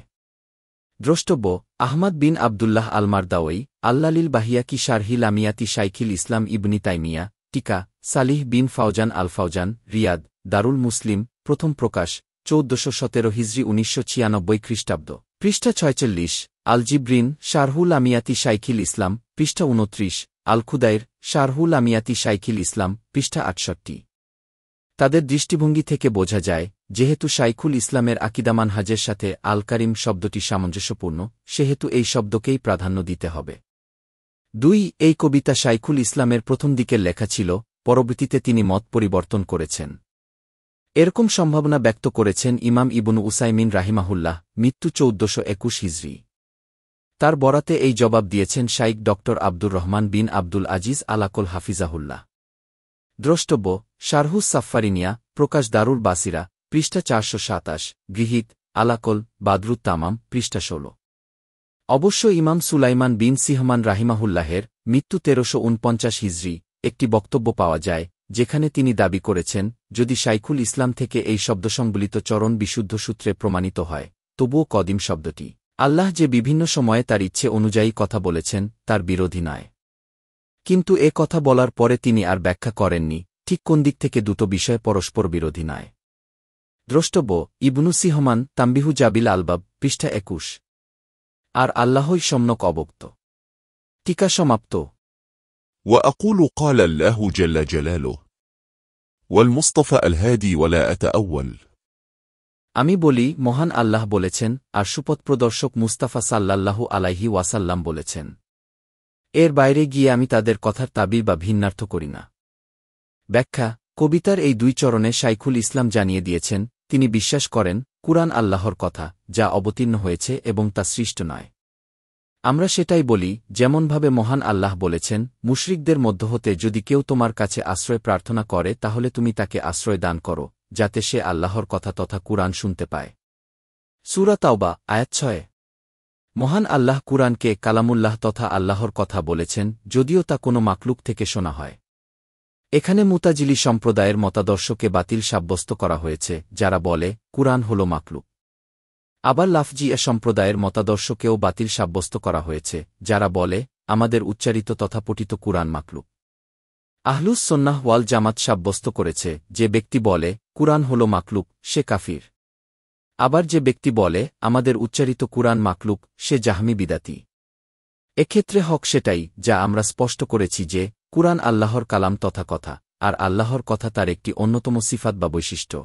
[SPEAKER 1] দ্রষ্টব্য: আহমদ বিন আবদুল্লাহ আল-মারদাওয়ী আল্লালিল বাহিয়া কি শারহি লামিয়াতি শাইখুল ইসলাম ইবনি তাইমিয়া, টিকা সালিহ বিন ফাওজান আল ফাওজান, রিয়াদ, দারুল মুসলিম, প্রথম প্রকাশ ১৪১৭ হিজরি ১৯৯৬ খ্রিস্টাব্দ, পৃষ্ঠা ৪৬। আল জিবরিন শারহুল আমিয়াতি শাইখুল ইসলাম, পৃষ্ঠা ২৯। আল খুদাইর শারহুল আমিয়াতি শাইখুল ইসলাম, পৃষ্ঠা ৬৮। তাদের দৃষ্টিভঙ্গি থেকে বোঝা যায়, যেহেতু শাইখুল ইসলামের আকিদা মানহাজের সাথে আল কারিম শব্দটি সামঞ্জস্যপূর্ণ, সেহেতু এই শব্দকেই প্রাধান্য দিতে হবে। ২. এই কবিতা শাইখুল ইসলামের প্রথম দিকের লেখা ছিল, পরবর্তীতে তিনি মত পরিবর্তন করেছেন। এরকম সম্ভাবনা ব্যক্ত করেছেন ইমাম ইবনু উসাইমিন রাহিমাহুল্লাহ, মৃত্যু ১৪২১ হিজরি। তার বরাতে এই জবাব দিয়েছেন শাইখ ড. আব্দুর রহমান বিন আব্দুল আজিজ আলাকল হাফিজাহুল্লাহ। দ্রষ্টব্য: শারহুস সাফফারিনিয়া, প্রকাশ দারুল বাসিরা, পৃষ্ঠা ৪২৭, গৃহীত আলাকল বাদরুত তামাম, পৃষ্ঠা ১৬। অবশ্য ইমাম সুলাইমান বিন সিহমান রাহিমাহুল্লাহের মৃত্যু ১৩৪৯ হিজরি একটি বক্তব্য পাওয়া যায়, যেখানে তিনি দাবি করেছেন, যদি শাইখুল ইসলাম থেকে এই শব্দসংবলিত চরণ বিশুদ্ধ সূত্রে প্রমাণিত হয়, তবুও কদিম শব্দটি আল্লাহ যে বিভিন্ন সময়ে তার ইচ্ছে অনুযায়ী কথা বলেছেন তার বিরোধী নয়। কিন্তু এ কথা বলার পরে তিনি আর ব্যাখ্যা করেননি, ঠিক কোন দিক থেকে দুটো বিষয় পরস্পর বিরোধী নয়। দ্রষ্টব্য: ইবনু সিহমান তাম্বিহু জাবিল আলবাব, পৃষ্ঠা ২১। আর আল্লাহই সম্যক অবক্ত। টিকা সমাপ্ত।
[SPEAKER 2] وأقول قال الله جل جلاله والمصطفى الهادي ولا أتأول।
[SPEAKER 1] আমি বলি, মহান আল্লাহ বলেছেন, আর সুপথ প্রদর্শক মুস্তাফা সাল্লাল্লাহু আলাইহি ওয়াসাল্লাম বলেছেন। এর বাইরে গিয়ে আমি তাদের কথার তাবির বা ভিন্নার্থ করি না। ব্যাখ্যা: কবিতার এই দুই চরণে শাইখুল ইসলাম জানিয়ে দিয়েছেন, তিনি বিশ্বাস করেন কুরআন আল্লাহর কথা, যা অবতীর্ণ হয়েছে এবং তা সৃষ্ট নয়। আমরা সেটাই বলি, যেমনভাবে মহান আল্লাহ বলেছেন, মুশরিকদের মধ্য হতে যদি কেউ তোমার কাছে আশ্রয় প্রার্থনা করে তাহলে তুমি তাকে আশ্রয় দান করো, যাতে সে আল্লাহর কথা তথা কুরআন শুনতে পায়। সূরা তাওবা আয়াত ৬। মহান আল্লাহ কুরআনকে কালামুল্লাহ তথা আল্লাহর কথা বলেছেন, যদিও তা কোনো মাকলুক থেকে শোনা হয়। এখানে মুতাজিলি সম্প্রদায়ের মতাদর্শকে বাতিল সাব্যস্ত করা হয়েছে, যারা বলে কুরআন হল মাকলুক। আবার লাফজিয়া সম্প্রদায়ের মতাদর্শকেও বাতিল সাব্যস্ত করা হয়েছে, যারা বলে আমাদের উচ্চারিত তথা পঠিত কুরআন মাকলুক। আহলুস সুন্নাহ ওয়াল জামাত সাব্যস্ত করেছে, যে ব্যক্তি বলে কুরআন হল মাকলুক, সে কাফির। আবার যে ব্যক্তি বলে আমাদের উচ্চারিত কুরআন মাকলুক, সে জাহমি বিদাতি। এক্ষেত্রে হক সেটাই যা আমরা স্পষ্ট করেছি, যে কুরআন আল্লাহর কালাম তথা কথা, আর আল্লাহর কথা তার একটি অন্যতম সিফাত বা বৈশিষ্ট্য।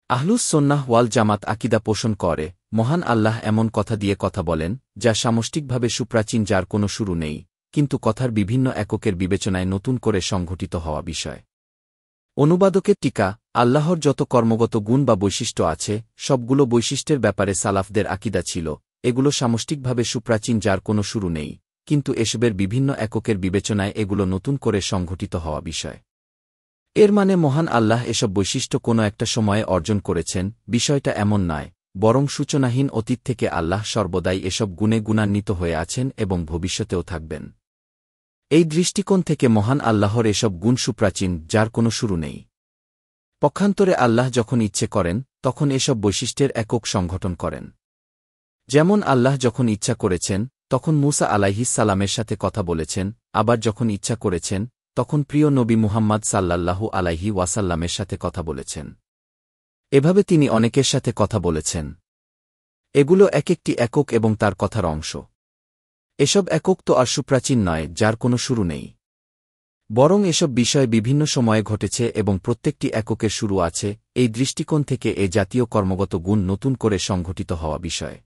[SPEAKER 1] আহলুস সুন্নাহ ওয়াল জামাত আকিদা পোষণ করে, মহান আল্লাহ এমন কথা দিয়ে কথা বলেন, যা সামষ্টিকভাবে সুপ্রাচীন, যার কোনো শুরু নেই, কিন্তু কথার বিভিন্ন এককের বিবেচনায় নতুন করে সংঘটিত হওয়া বিষয়। অনুবাদকের টিকা, আল্লাহর যত কর্মগত গুণ বা বৈশিষ্ট্য আছে, সবগুলো বৈশিষ্ট্যের ব্যাপারে সালাফদের আকীদা ছিল, এগুলো সামষ্টিকভাবে সুপ্রাচীন, যার কোনো শুরু নেই, কিন্তু এসবের বিভিন্ন এককের বিবেচনায় এগুলো নতুন করে সংঘটিত হওয়া বিষয়। এর মানে মহান আল্লাহ এসব বৈশিষ্ট্য কোনো একটা সময়ে অর্জন করেছেন, বিষয়টা এমন নয়, বরং সূচনাহীন অতীত থেকে আল্লাহ সর্বদাই এসব গুণে গুণান্বিত হয়ে আছেন এবং ভবিষ্যতেও থাকবেন। এই দৃষ্টিকোণ থেকে মহান আল্লাহর এসব গুণ সুপ্রাচীন, যার কোনো শুরু নেই। পক্ষান্তরে আল্লাহ যখন ইচ্ছে করেন, তখন এসব বৈশিষ্ট্যের একক সংগঠন করেন। যেমন আল্লাহ যখন ইচ্ছা করেছেন, তখন মূসা আলাইহিস সালামের সাথে কথা বলেছেন, আবার যখন ইচ্ছা করেছেন, তখন প্রিয় নবী মুহাম্মদ সাল্লাল্লাহু আলাইহি ওয়াসাল্লামের সাথে কথা বলেছেন। এভাবে তিনি অনেকের সাথে কথা বলেছেন। এগুলো এক-একটি একক এবং তার কথার অংশ। এসব একক তো আর সুপ্রাচীন নয়, যার কোনো শুরু নেই, বরং এসব বিষয় বিভিন্ন সময়ে ঘটেছে এবং প্রত্যেকটি এককের শুরু আছে। এই দৃষ্টিকোণ থেকে এ জাতীয় কর্মগত গুণ নতুন করে সংঘটিত হওয়া বিষয়।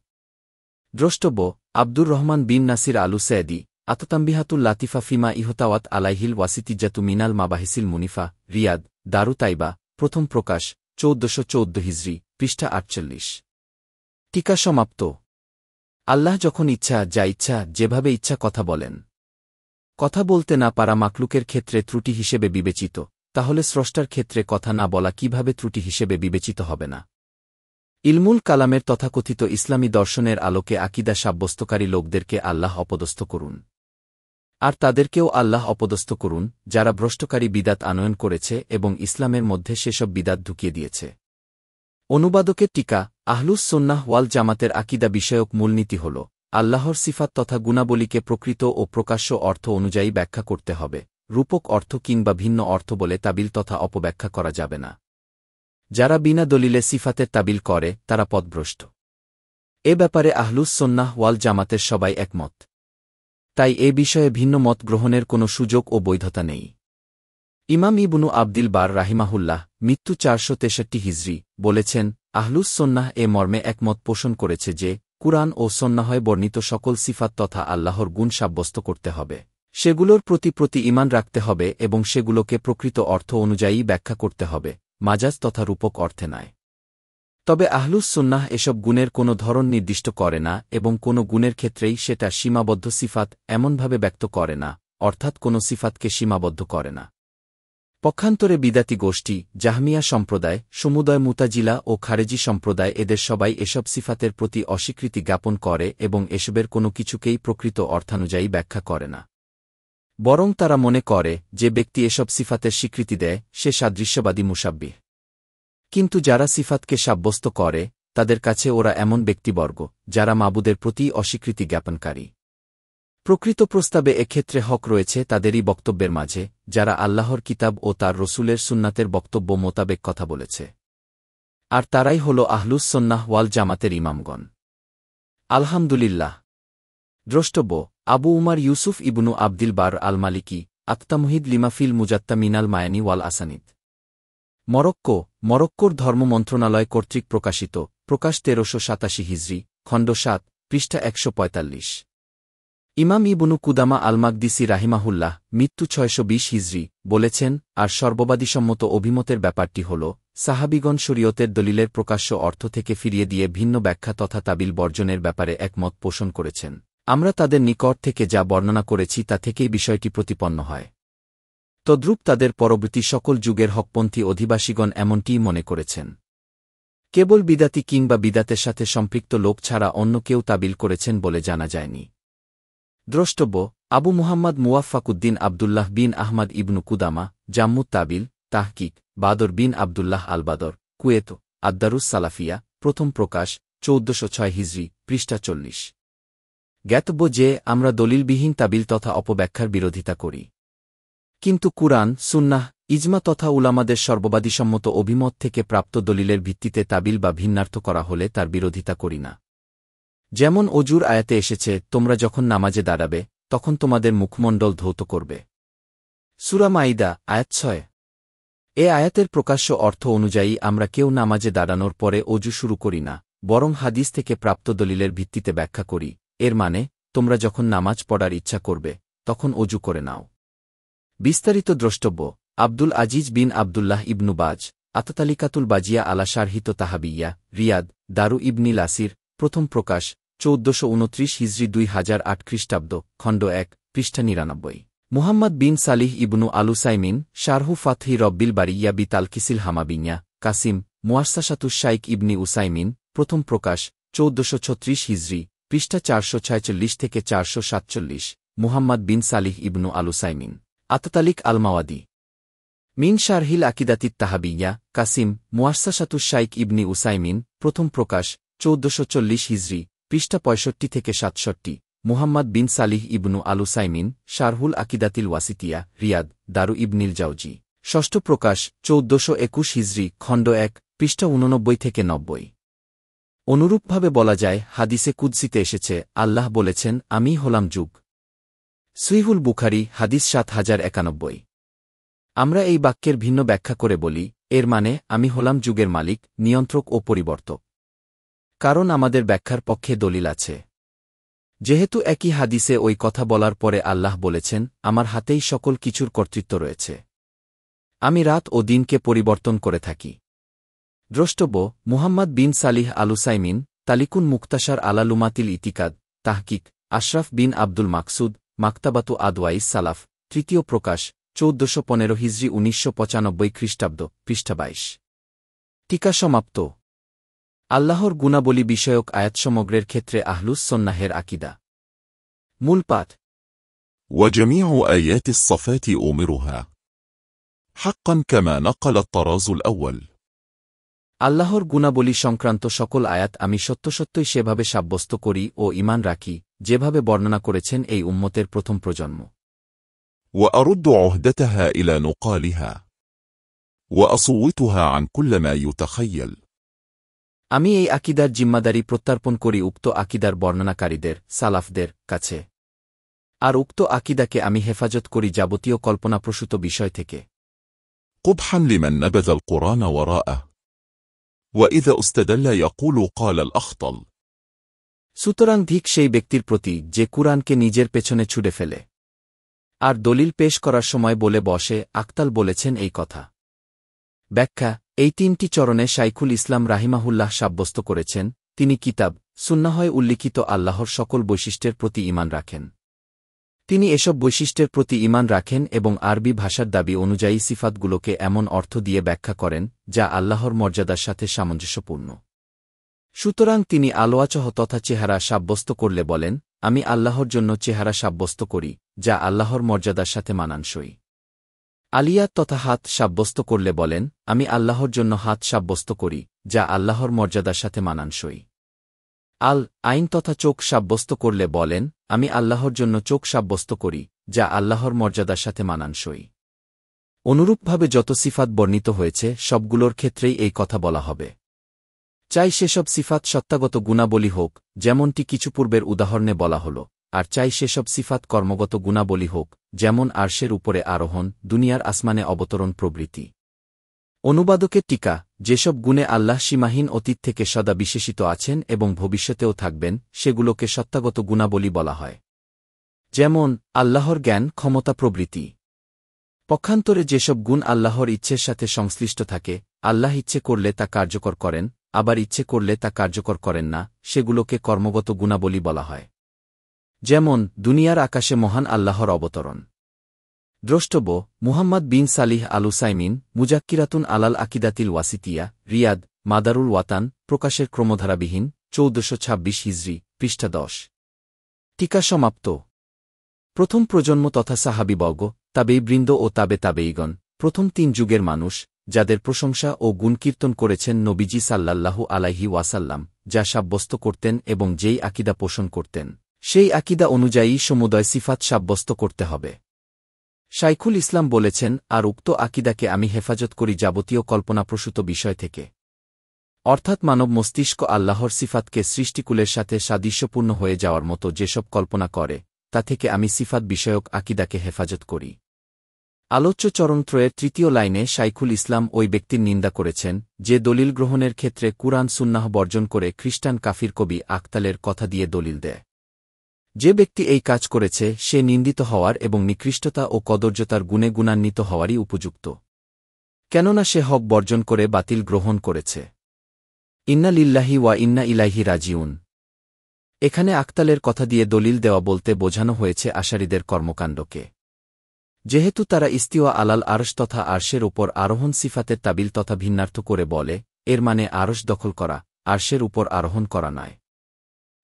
[SPEAKER 1] দ্রষ্টব্য: আব্দুর রহমান বিন নাসির আলু সৈয়দি, আততাম্বিহাতুল লাতিফা ফিমা ইহতাওয়াত আলাইহিল ওয়াসিতিজ্জাতু মিনাল মাবাহিসিল মুনিফা, রিয়াদ, দারু তাইবা, প্রথম প্রকাশ, 1414 হিজরি, পৃষ্ঠা 48। টিকা সমাপ্ত। আল্লাহ যখন ইচ্ছা, যা ইচ্ছা, যেভাবে ইচ্ছা কথা বলেন। কথা বলতে না পারা মাকলুকের ক্ষেত্রে ত্রুটি হিসেবে বিবেচিত, তাহলে স্রষ্টার ক্ষেত্রে কথা না বলা কিভাবে ত্রুটি হিসেবে বিবেচিত হবে না? ইলমুল কালামের তথাকথিত ইসলামী দর্শনের আলোকে আকীদা সাব্যস্তকারী লোকদেরকে আল্লাহ অপদস্থ করুন। আর তাদেরকেও আল্লাহ অপদস্থ করুন, যারা ভ্রষ্টকারী বিদাত আনয়ন করেছে এবং ইসলামের মধ্যে সেসব বিদাত ঢুকিয়ে দিয়েছে। অনুবাদকের টিকা, আহলুস সুন্নাহ ওয়াল জামাতের আকীদা বিষয়ক মূলনীতি হল, আল্লাহর সিফাত তথা গুণাবলীকে প্রকৃত ও প্রকাশ্য অর্থ অনুযায়ী ব্যাখ্যা করতে হবে, রূপক অর্থ কিংবা ভিন্ন অর্থ বলে তাবিল তথা অপব্যাখ্যা করা যাবে না। যারা বিনা দলিলে সিফাতের তাবিল করে, তারা পথভ্রষ্ট। এ ব্যাপারে আহলুস সুন্নাহ ওয়াল জামাতের সবাই একমত। তাই এ বিষয়ে ভিন্ন মত গ্রহণের কোনো সুযোগ ও বৈধতা নেই। ইমাম ইবনু আবদিল বার রাহিমাহুল্লাহ, মৃত্যু 463 হিজরি, বলেছেন, আহলুস সুন্নাহ এ মর্মে একমত পোষণ করেছে যে, কুরআন ও সুন্নাহয় বর্ণিত সকল সিফাত তথা আল্লাহর গুণ সাব্যস্ত করতে হবে, সেগুলোর প্রতি ঈমান রাখতে হবে এবং সেগুলোকে প্রকৃত অর্থ অনুযায়ী ব্যাখ্যা করতে হবে, মাজাজ তথা রূপক অর্থে নয়। তবে আহলুস সুন্নাহ এসব গুণের কোনো ধরন নির্দিষ্ট করে না এবং কোনো গুণের ক্ষেত্রেই সেটা সীমাবদ্ধ সিফাত এমনভাবে ব্যক্ত করে না, অর্থাৎ কোনো সিফাতকে সীমাবদ্ধ করে না। পক্ষান্তরে বিদাতি গোষ্ঠী, জাহমিয়া সম্প্রদায়, সমুদয় মুতাজিলা ও খারেজি সম্প্রদায় এদের সবাই এসব সিফাতের প্রতি অস্বীকৃতি জ্ঞাপন করে এবং এসবের কোনো কিছুকেই প্রকৃত অর্থানুযায়ী ব্যাখ্যা করে না। বরং তারা মনে করে যে ব্যক্তি এসব সিফাতের স্বীকৃতি দেয়, সে সাদৃশ্যবাদী মুশাব্বিহ। কিন্তু যারা সিফাতকে সাব্যস্ত করে, তাদের কাছে ওরা এমন ব্যক্তিবর্গ, যারা মাবুদের প্রতি অস্বীকৃতি জ্ঞাপনকারী। প্রকৃত প্রস্তাবে এক্ষেত্রে হক রয়েছে তাদেরই বক্তব্যের মাঝে, যারা আল্লাহর কিতাব ও তার রসুলের সুন্নাতের বক্তব্য মোতাবেক কথা বলেছে। আর তারাই হল আহলুস সুন্নাহ ওয়াল জামাতের ইমামগণ। আলহামদুলিল্লাহ। দ্রষ্টব্য: আবু উমার ইউসুফ ইবনু আবদিল বার আল মালিকি, আত্তামহিদ লিমাফিল মুজাত্তা মিনাল মায়ানি ওয়াল আসানিদ। মরক্কোর ধর্ম মন্ত্রণালয় কর্তৃক প্রকাশিত, প্রকাশ 1387 হিজরি, খণ্ড 7, পৃষ্ঠা 145। ইমাম ইবনু কুদামা আল মাকদিসি রাহিমাহুল্লাহ, মৃত্যু 620 হিজরি, বলেছেন, আর সর্ববাদীসম্মত অভিমতের ব্যাপারটি হল, সাহাবিগণ শরীয়তের দলিলের প্রকাশ্য অর্থ থেকে ফিরিয়ে দিয়ে ভিন্ন ব্যাখ্যা তথা তাবিল বর্জনের ব্যাপারে একমত পোষণ করেছেন। আমরা তাদের নিকট থেকে যা বর্ণনা করেছি তা থেকেই বিষয়টি প্রতিপন্ন হয়। তদ্রূপ তাদের পরবর্তী সকল যুগের হকপন্থী অধিবাসীগণ এমনটিই মনে করেছেন। কেবল বিদাতি কিংবা বিদাতের সাথে সম্পৃক্ত লোক ছাড়া অন্য কেউ তাবিল করেছেন বলে জানা যায়নি। দ্রষ্টব্য: আবু মুহাম্মদ মুওয়াফফাকুদ্দিন আবদুল্লাহ বিন আহমদ ইবনু কুদামা, জাম্মুত তাবিল, তাহকিক, বাদর বিন আবদুল্লাহ আলবাদর, কুয়েত, আদ্দারুস সালাফিয়া, প্রথম প্রকাশ, 1406 হিজরি, পৃষ্ঠা 40। জ্ঞাতব্য যে, আমরা দলিলবিহীন তাবিল তথা অপব্যাখ্যার বিরোধিতা করি। কিন্তু কুরআন, সুন্নাহ, ইজমা তথা উলামাদের সর্ববাদীসম্মত অভিমত থেকে প্রাপ্ত দলিলের ভিত্তিতে তাবিল বা ভিন্নার্থ করা হলে তার বিরোধিতা করি না। যেমন অজুর আয়াতে এসেছে, তোমরা যখন নামাজে দাঁড়াবে, তখন তোমাদের মুখমণ্ডল ধৌত করবে। সূরা মাইদা, আয়াত 6। এ আয়াতের প্রকাশ্য অর্থ অনুযায়ী আমরা কেউ নামাজে দাঁড়ানোর পরে অজু শুরু করি না, বরং হাদিস থেকে প্রাপ্ত দলিলের ভিত্তিতে ব্যাখ্যা করি। এর মানে, তোমরা যখন নামাজ পড়ার ইচ্ছা করবে, তখন অজু করে নাও। বিস্তারিত দ্রষ্টব্য: আব্দুল আজিজ বিন আবদুল্লাহ ইবনু বাজ আতাতালিকাতুল বাজিয়া আলা শারহিত তাহাবিয়া রিয়াদ দারু ইবনিল আসির প্রথম প্রকাশ ১৪২৯ হিজরি ২০০৮ খ্রিস্টাব্দ খণ্ড ১ পৃষ্ঠা ৯৯ মুহাম্মদ বিন সালিহ ইবনু আলুসাইমিন শারহু ফাতহি রব্বিল বারিয়া বি তালকিসিল হামাবিনিয়া কাসিম মুয়াসসাসাতুশ শাইখ ইবনি উসাইমিন প্রথম প্রকাশ ১৪৩৬ হিজরি পৃষ্ঠা ৪৪৬ থেকে ৪৪৭ মুহাম্মদ বিন সালিহ ইবনু আলুসাইমিন আতাতালিক আলমাওয়াদি মিন শারহিল আকিদাতিত তাহাবিয়া কাসিম মুয়াসসাসাতুশ শাইখ ইবনি উসাইমিন প্রথম প্রকাশ ১৪৪০ হিজরি পৃষ্ঠা ৬৫ থেকে ৬৭ মুহাম্মদ বিন সালিহ ইবনু আলুসাইমিন শারহুল আকিদাতিল ওয়াসিতিয়া রিয়াদ দারু ইবনিল জাওজি ষষ্ঠ প্রকাশ ১৪২১ হিজরি খণ্ড ১ পৃষ্ঠা ৮৯ থেকে ৯০ অনুরূপভাবে বলা যায় হাদিসে কুদসিতে এসেছে আল্লাহ বলেছেন আমি হলাম যুগ সহিহুল বুখারী হাদিস ৭০৯১ আমরা এই বাক্যের ভিন্ন ব্যাখ্যা করে বলি এর মানে আমি হলাম যুগের মালিক নিয়ন্ত্রক ও পরিবর্তক কারণ আমাদের ব্যাখ্যার পক্ষে দলিল আছে যেহেতু একই হাদিসে ওই কথা বলার পরে আল্লাহ বলেছেন আমার হাতেই সকল কিছুর কর্তৃত্ব রয়েছে আমি রাত ও দিনকে পরিবর্তন করে থাকি দ্রষ্টব্য মুহাম্মদ বিন সালিহ আলুসাইমিন তালিকুন মুক্তাসার আলালুমাতিল ইতিকাদ তাহকিক আশরাফ বিন আব্দুল মাকসুদ মাকতাবাতু আদওয়াইস সালাফ তৃতীয় প্রকাশ ১৪১৫ হিজরি ১৯৯৫ খ্রিস্টাব্দ পৃষ্ঠা ২২ টিকা সমাপ্ত আল্লাহর গুণাবলী বিষয়ক আয়াত সমগ্রের ক্ষেত্রে আহলুস সুন্নাহের আকিদা মূল পাঠ
[SPEAKER 2] وجميع آيات الصفات أمرها حقا كما نقل الطراز الأول
[SPEAKER 1] আল্লাহর গুণাবলী সংক্রান্ত সকল আয়াত আমি সত্যসত্যই সেভাবে সাব্যস্ত করি ও ঈমান রাখি যেভাবে বর্ণনা করেছেন এই উম্মতের প্রথম প্রজন্ম
[SPEAKER 2] وأرد عهدتها إلى نقالها وأصوتها عن كل ما يتخيل
[SPEAKER 1] আমি এই আকিদার জিম্মাদারি প্রত্যার্পণ করি উক্ত আকিদার বর্ণনাকারীদের সালাফদের কাছে আর উক্ত আকিদাকে আমি হেফাজত করি যাবতীয় কল্পনাপ্রসূত বিষয় থেকে
[SPEAKER 2] قبحا لمن نبذ القرآن وراءه وإذا استدل يقول قال الأخطل
[SPEAKER 1] সুতরাং ধিক সেই ব্যক্তির প্রতি যে কুরআনকে নিজের পেছনে ছুড়ে ফেলে আর দলিল পেশ করার সময় বলে বসে আক্তাল বলেছেন এই কথা ব্যাখ্যা এই তিনটি চরণে শাইখুল ইসলাম রাহিমাহুল্লাহ সাব্যস্ত করেছেন তিনি কিতাব সুন্নাহয় উল্লিখিত আল্লাহর সকল বৈশিষ্ট্যের প্রতি ঈমান রাখেন তিনি এসব বৈশিষ্ট্যের প্রতি ঈমান রাখেন এবং আরবি ভাষার দাবি অনুযায়ী সিফাতগুলোকে এমন অর্থ দিয়ে ব্যাখ্যা করেন যা আল্লাহর মর্যাদার সাথে সামঞ্জস্যপূর্ণ সুতরাং তিনি আলোয়াচহ তথা চেহারা সাব্যস্ত করলে বলেন আমি আল্লাহর জন্য চেহারা সাব্যস্ত করি যা আল্লাহর মর্যাদার সাথে মানানসই আলিয়াত তথা হাত সাব্যস্ত করলে বলেন আমি আল্লাহর জন্য হাত সাব্যস্ত করি যা আল্লাহর মর্যাদার সাথে মানানসই আইন তথা চোখ সাব্যস্ত করলে বলেন আমি আল্লাহর জন্য চোখ সাব্যস্ত করি যা আল্লাহর মর্যাদার সাথে মানানসই অনুরূপভাবে যত সিফাত বর্ণিত হয়েছে সবগুলোর ক্ষেত্রেই এই কথা বলা হবে চাই সেসব সিফাত সত্তাগত গুণাবলী হোক যেমনটি কিছু পূর্বের উদাহরণে বলা হল আর চাই সেসব সিফাত কর্মগত গুণাবলী হোক যেমন আরশের উপরে আরোহণ দুনিয়ার আসমানে অবতরণ প্রভৃতি অনুবাদকের টিকা যেসব গুণে আল্লাহ সীমাহীন অতীত থেকে সদা বিশেষিত আছেন এবং ভবিষ্যতেও থাকবেন সেগুলোকে সত্তাগত গুণাবলী বলা হয় যেমন আল্লাহর জ্ঞান ক্ষমতা প্রভৃতি পক্ষান্তরে যেসব গুণ আল্লাহর ইচ্ছের সাথে সংশ্লিষ্ট থাকে আল্লাহ ইচ্ছে করলে তা কার্যকর করেন আবার ইচ্ছে করলে তা কার্যকর করেন না সেগুলোকে কর্মগত গুণাবলী বলা হয় যেমন দুনিয়ার আকাশে মহান আল্লাহর অবতরণ দ্রষ্টব্য মুহাম্মদ বিন সালিহ আলুসাইমিন মুজাক্কিরাতুন আলাল আকিদাতিল ওয়াসিতিয়া রিয়াদ মাদারুল ওয়াতান প্রকাশের ক্রমধারাবিহীন ১৪২৬ হিজরি পৃষ্ঠা ১০ টিকা সমাপ্ত প্রথম প্রজন্ম তথা সাহাবীবর্গ তাবেঈবৃন্দ ও তাবেঈগণ প্রথম তিন যুগের মানুষ যাদের প্রশংসা ও গুণকীর্তন করেছেন নবীজি সাল্লাল্লাহু আলাইহি ওয়াসাল্লাম যা সাব্যস্ত করতেন এবং যেই আকিদা পোষণ করতেন সেই আকিদা অনুযায়ী সমুদয় সিফাত সাব্যস্ত করতে হবে শাইখুল ইসলাম বলেছেন আর উক্ত আকিদাকে আমি হেফাজত করি যাবতীয় কল্পনাপ্রসূত বিষয় থেকে অর্থাৎ মানব মস্তিষ্ক আল্লাহর সিফাতকে সৃষ্টিকুলের সাথে সাদৃশ্যপূর্ণ হয়ে যাওয়ার মতো যেসব কল্পনা করে তা থেকে আমি সিফাত বিষয়ক আকিদাকে হেফাজত করি আলোচ্য চরণত্রয়ের তৃতীয় লাইনে শাইখুল ইসলাম ওই ব্যক্তির নিন্দা করেছেন যে দলিল গ্রহণের ক্ষেত্রে কুরআন সুন্নাহ বর্জন করে খ্রিস্টান কাফির কবি আক্তালের কথা দিয়ে দলিল দেয় যে ব্যক্তি এই কাজ করেছে সে নিন্দিত হওয়ার এবং নিকৃষ্টতা ও কদর্যতার গুণে গুণান্বিত হওয়ারই উপযুক্ত, কেননা সে হক বর্জন করে বাতিল গ্রহণ করেছে। ইন্না লিল্লাহি ওয়া ইন্না ইলাইহি রাজিউন। এখানে আক্তালের কথা দিয়ে দলিল দেওয়া বলতে বোঝানো হয়েছে আশারীদের কর্মকাণ্ডকে। যেহেতু তারা ইস্তিওয়া আলাল আরশ তথা আরশের ওপর আরোহণ সিফাতের তাবিল তথা ভিন্নার্থ করে বলে, এর মানে আরশ দখল করা, আরশের উপর আরোহণ করা নয়।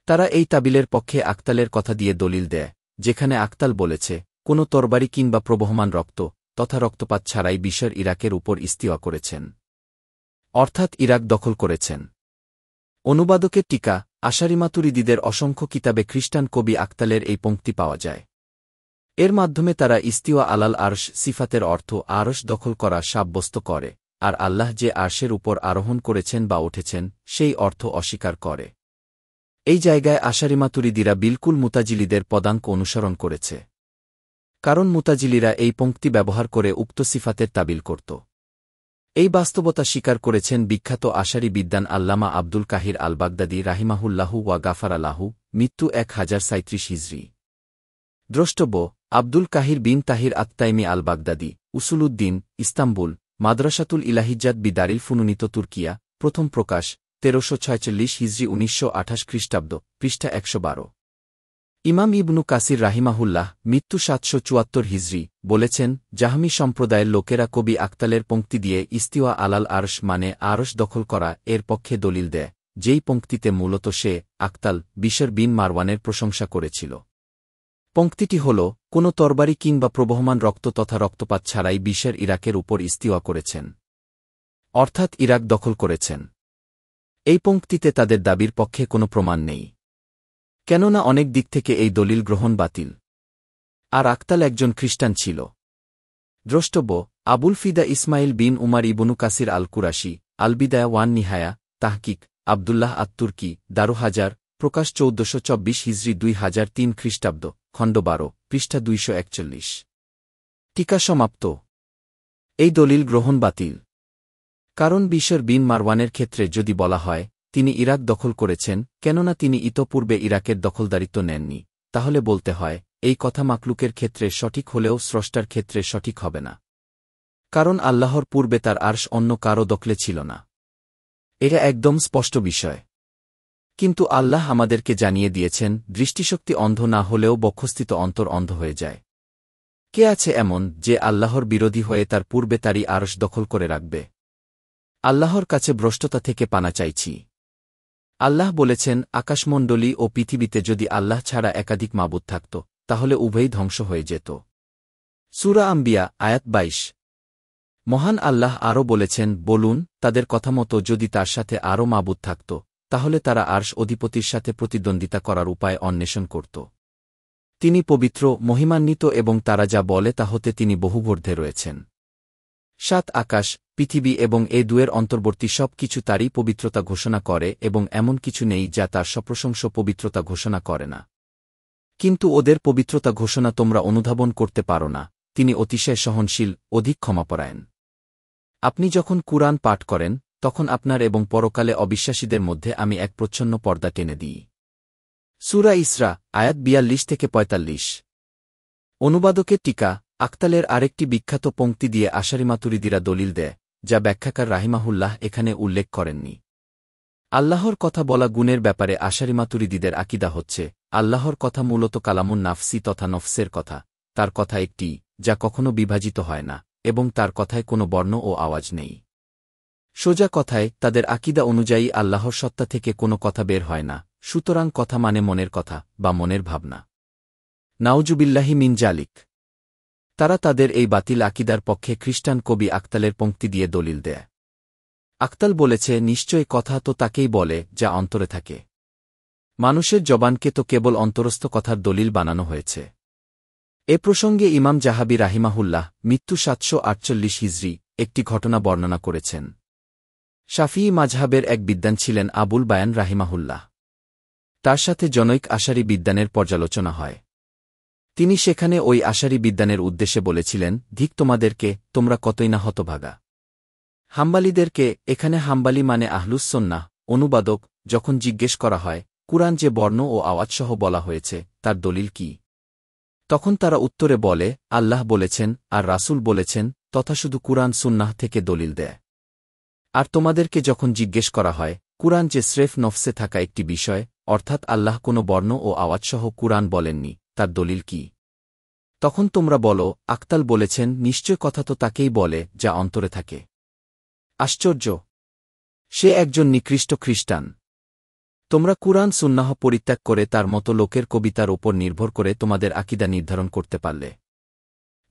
[SPEAKER 1] তারা এই তাবিলের পক্ষে আক্তালের কথা দিয়ে দলিল দেয়, যেখানে আক্তাল বলেছে, কোনো তরবারি কিংবা প্রবহমান রক্ত তথা রক্তপাত ছাড়াই বিশর ইরাকের উপর ইস্তিওয়া করেছেন, অর্থাৎ ইরাক দখল করেছেন। অনুবাদকের টিকা, আশারিমাতুরিদিদের অসংখ্য কিতাবে খ্রিস্টান কবি আক্তালের এই পংক্তি পাওয়া যায়। এর মাধ্যমে তারা ইস্তিওয়া আলাল আরশ সিফাতের অর্থ আরশ দখল করা সাব্যস্ত করে, আর আল্লাহ যে আরশের উপর আরোহণ করেছেন বা উঠেছেন সেই অর্থ অস্বীকার করে। এই জায়গায় আশারিমাতুরিদিরা বিলকুল মুতাজিলিদের পদাঙ্ক অনুসরণ করেছে, কারণ মুতাজিলিরা এই পংক্তি ব্যবহার করে উক্ত সিফাতের তাবিল করত। এই বাস্তবতা স্বীকার করেছেন বিখ্যাত আশারি বিদ্বান আল্লামা আব্দুল কাহির আল বাগদাদী রাহিমাহুল্লাহু ওয়া গাফারালাহু, মৃত্যু 1037 হিজরি। দ্রষ্টব্য: আব্দুল কাহির বিন তাহির আত্তাইমি আল বাগদাদী, উসুলুদ্দিন, ইস্তাম্বুল, মাদ্রাসাতুল ইলাহিজ্জাত বিদারিল ফুনুনিত তুর্কিয়া, প্রথম প্রকাশ 1346 হিজরি 1928 খ্রিস্টাব্দ, পৃষ্ঠা 112। ইমাম ইবনু কাসির রাহিমাহুল্লাহ, মৃত্যু 774 হিজরি, বলেছেন, জাহমি সম্প্রদায়ের লোকেরা কবি আক্তালের পংক্তি দিয়ে ইস্তিওয়া আলাল আরশ মানে আরশ দখল করা এর পক্ষে দলিল দেয়, যেই পংক্তিতে মূলত সে, আক্তাল, বিশর বিন মারওয়ানের প্রশংসা করেছিল। পংক্তিটি হল, কোনো তরবারি কিংবা প্রবহমান রক্ত তথা রক্তপাত ছাড়াই বিশর ইরাকের উপর ইস্তিওয়া করেছেন, অর্থাৎ ইরাক দখল করেছেন। এই পংক্তিতে তাদের দাবির পক্ষে কোনো প্রমাণ নেই, কেননা অনেক দিক থেকে এই দলিল গ্রহণ বাতিল। আর আক্তাল একজন খ্রিস্টান ছিল। দ্রষ্টব্য: আবুল ফিদা ইসমাইল বিন উমার ইবনু কাসির আল কুরাশি, আলবিদায়া ওয়ান নিহায়া, তাহকিক, আবদুল্লাহ আত্তুর্কি, দারুহাজার, প্রকাশ 1424 হিজরি 2003 খ্রিস্টাব্দ, খণ্ড 12, পৃষ্ঠা 241। টিকা সমাপ্ত। এই দলিল গ্রহণ বাতিল, কারণ বিশর বিন মারওয়ানের ক্ষেত্রে যদি বলা হয় তিনি ইরাক দখল করেছেন, কেননা তিনি ইতপূর্বে ইরাকের দখলদারিত্ব নেননি, তাহলে বলতে হয়, এই কথা মাকলুকের ক্ষেত্রে সঠিক হলেও স্রষ্টার ক্ষেত্রে সঠিক হবে না, কারণ আল্লাহর পূর্বে তার আরশ অন্য কারও দখলে ছিল না। এটা একদম স্পষ্ট বিষয়। কিন্তু আল্লাহ আমাদেরকে জানিয়ে দিয়েছেন, দৃষ্টিশক্তি অন্ধ না হলেও বক্ষস্থিত অন্তর অন্ধ হয়ে যায়। কে আছে এমন যে আল্লাহর বিরোধী হয়ে তার পূর্বে তারই আরশ দখল করে রাখবে? আল্লাহর কাছে ভ্রষ্টতা থেকে পানা চাইছি। আল্লাহ বলেছেন, আকাশমণ্ডলী ও পৃথিবীতে যদি আল্লাহ ছাড়া একাধিক মাবুদ থাকত, তাহলে উভয়ই ধ্বংস হয়ে যেত। সূরা আম্বিয়া, আয়াত 22। মহান আল্লাহ আরও বলেছেন, বলুন, তাদের কথামতো যদি তার সাথে আরও মাবুদ থাকত, তাহলে তারা আরশ অধিপতির সাথে প্রতিদ্বন্দ্বিতা করার উপায় অন্বেষণ করত। তিনি পবিত্র, মহিমান্বিত এবং তারা যা বলে তা হতে তিনি বহুবর্ধে রয়েছেন। 7 আকাশ, পৃথিবী এবং এ দুয়ের অন্তর্বর্তী সব কিছু তারই পবিত্রতা ঘোষণা করে এবং এমন কিছু নেই যা তার সপ্রশংস পবিত্রতা ঘোষণা করে না। কিন্তু ওদের পবিত্রতা ঘোষণা তোমরা অনুধাবন করতে পারো না, তিনি অতিশয় সহনশীল, অধিক ক্ষমাপরায়ণ। আপনি যখন কুরআন পাঠ করেন, তখন আপনার এবং পরকালে অবিশ্বাসীদের মধ্যে আমি এক প্রচ্ছন্ন পর্দা টেনে দিই। সূরা ইসরা, আয়াত 42 থেকে 45। অনুবাদকের টিকা, আক্তালের আরেকটি বিখ্যাত পংক্তি দিয়ে আশারিমাতুরিদিরা দলিল দেয়, যা ব্যাখ্যাকার রাহিমাহুল্লাহ এখানে উল্লেখ করেননি। আল্লাহর কথা বলা গুণের ব্যাপারে আশারিমাতুরিদিদের আকিদা হচ্ছে, আল্লাহর কথা মূলত কালামুন নাফসি তথা নফসের কথা, তার কথা একটি, যা কখনো বিভাজিত হয় না, এবং তার কথায় কোনো বর্ণ ও আওয়াজ নেই। সোজা কথায়, তাদের আকিদা অনুযায়ী আল্লাহর সত্তা থেকে কোনো কথা বের হয় না, সুতরাং কথা মানে মনের কথা বা মনের ভাবনা। নাউজুবিল্লাহি মিন জালিক। তারা তাদের এই বাতিল আকিদার পক্ষে খ্রিস্টান কবি আক্তালের পংক্তি দিয়ে দলিল দেয়। আক্তাল বলেছে, নিশ্চয় কথা তো তাকেই বলে যা অন্তরে থাকে। মানুষের জবানকে তো কেবল অন্তরস্থ কথার দলিল বানানো হয়েছে। এ প্রসঙ্গে ইমাম জাহাবি রাহিমাহুল্লাহ, মৃত্যু 748 হিজরি, একটি ঘটনা বর্ণনা করেছেন। শাফিঈ মাযহাবের এক বিদ্বান ছিলেন আবুল বায়ান রাহিমাহুল্লাহ। তার সাথে জনৈক আশারি বিদ্বানের পর্যালোচনা হয়। তিনি সেখানে ওই আশারি বিদ্বানের উদ্দেশ্যে বলেছিলেন, ধিক তোমাদেরকে, তোমরা কতই না হতভাগা। হাম্বালিদেরকে, এখানে হাম্বালি মানে আহলুস সুন্নাহ। অনুবাদক, যখন জিজ্ঞেস করা হয়, কুরআন যে বর্ণ ও আওয়াজসহ বলা হয়েছে তার দলিল কি? তখন তারা উত্তরে বলে, আল্লাহ বলেছেন আর রাসূল বলেছেন, তথা শুধু কুরআন সুন্নাহ থেকে দলিল দেয়। আর তোমাদেরকে যখন জিজ্ঞেস করা হয়, কুরআন যে স্রেফ নফসে থাকা একটি বিষয়, অর্থাৎ আল্লাহ কোনো বর্ণ ও আওয়াজসহ কুরআন বলেননি, তার দলিল কি? তখন তোমরা বলো, আক্তাল বলেছেন, নিশ্চয় কথা তো তাকেই বলে যা অন্তরে থাকে। আশ্চর্য! সে একজন নিকৃষ্ট খ্রিস্টান। তোমরা কুরআন সুন্নাহ পরিত্যাগ করে তার মতো লোকের কবিতার ওপর নির্ভর করে তোমাদের আকীদা নির্ধারণ করতে পারলে।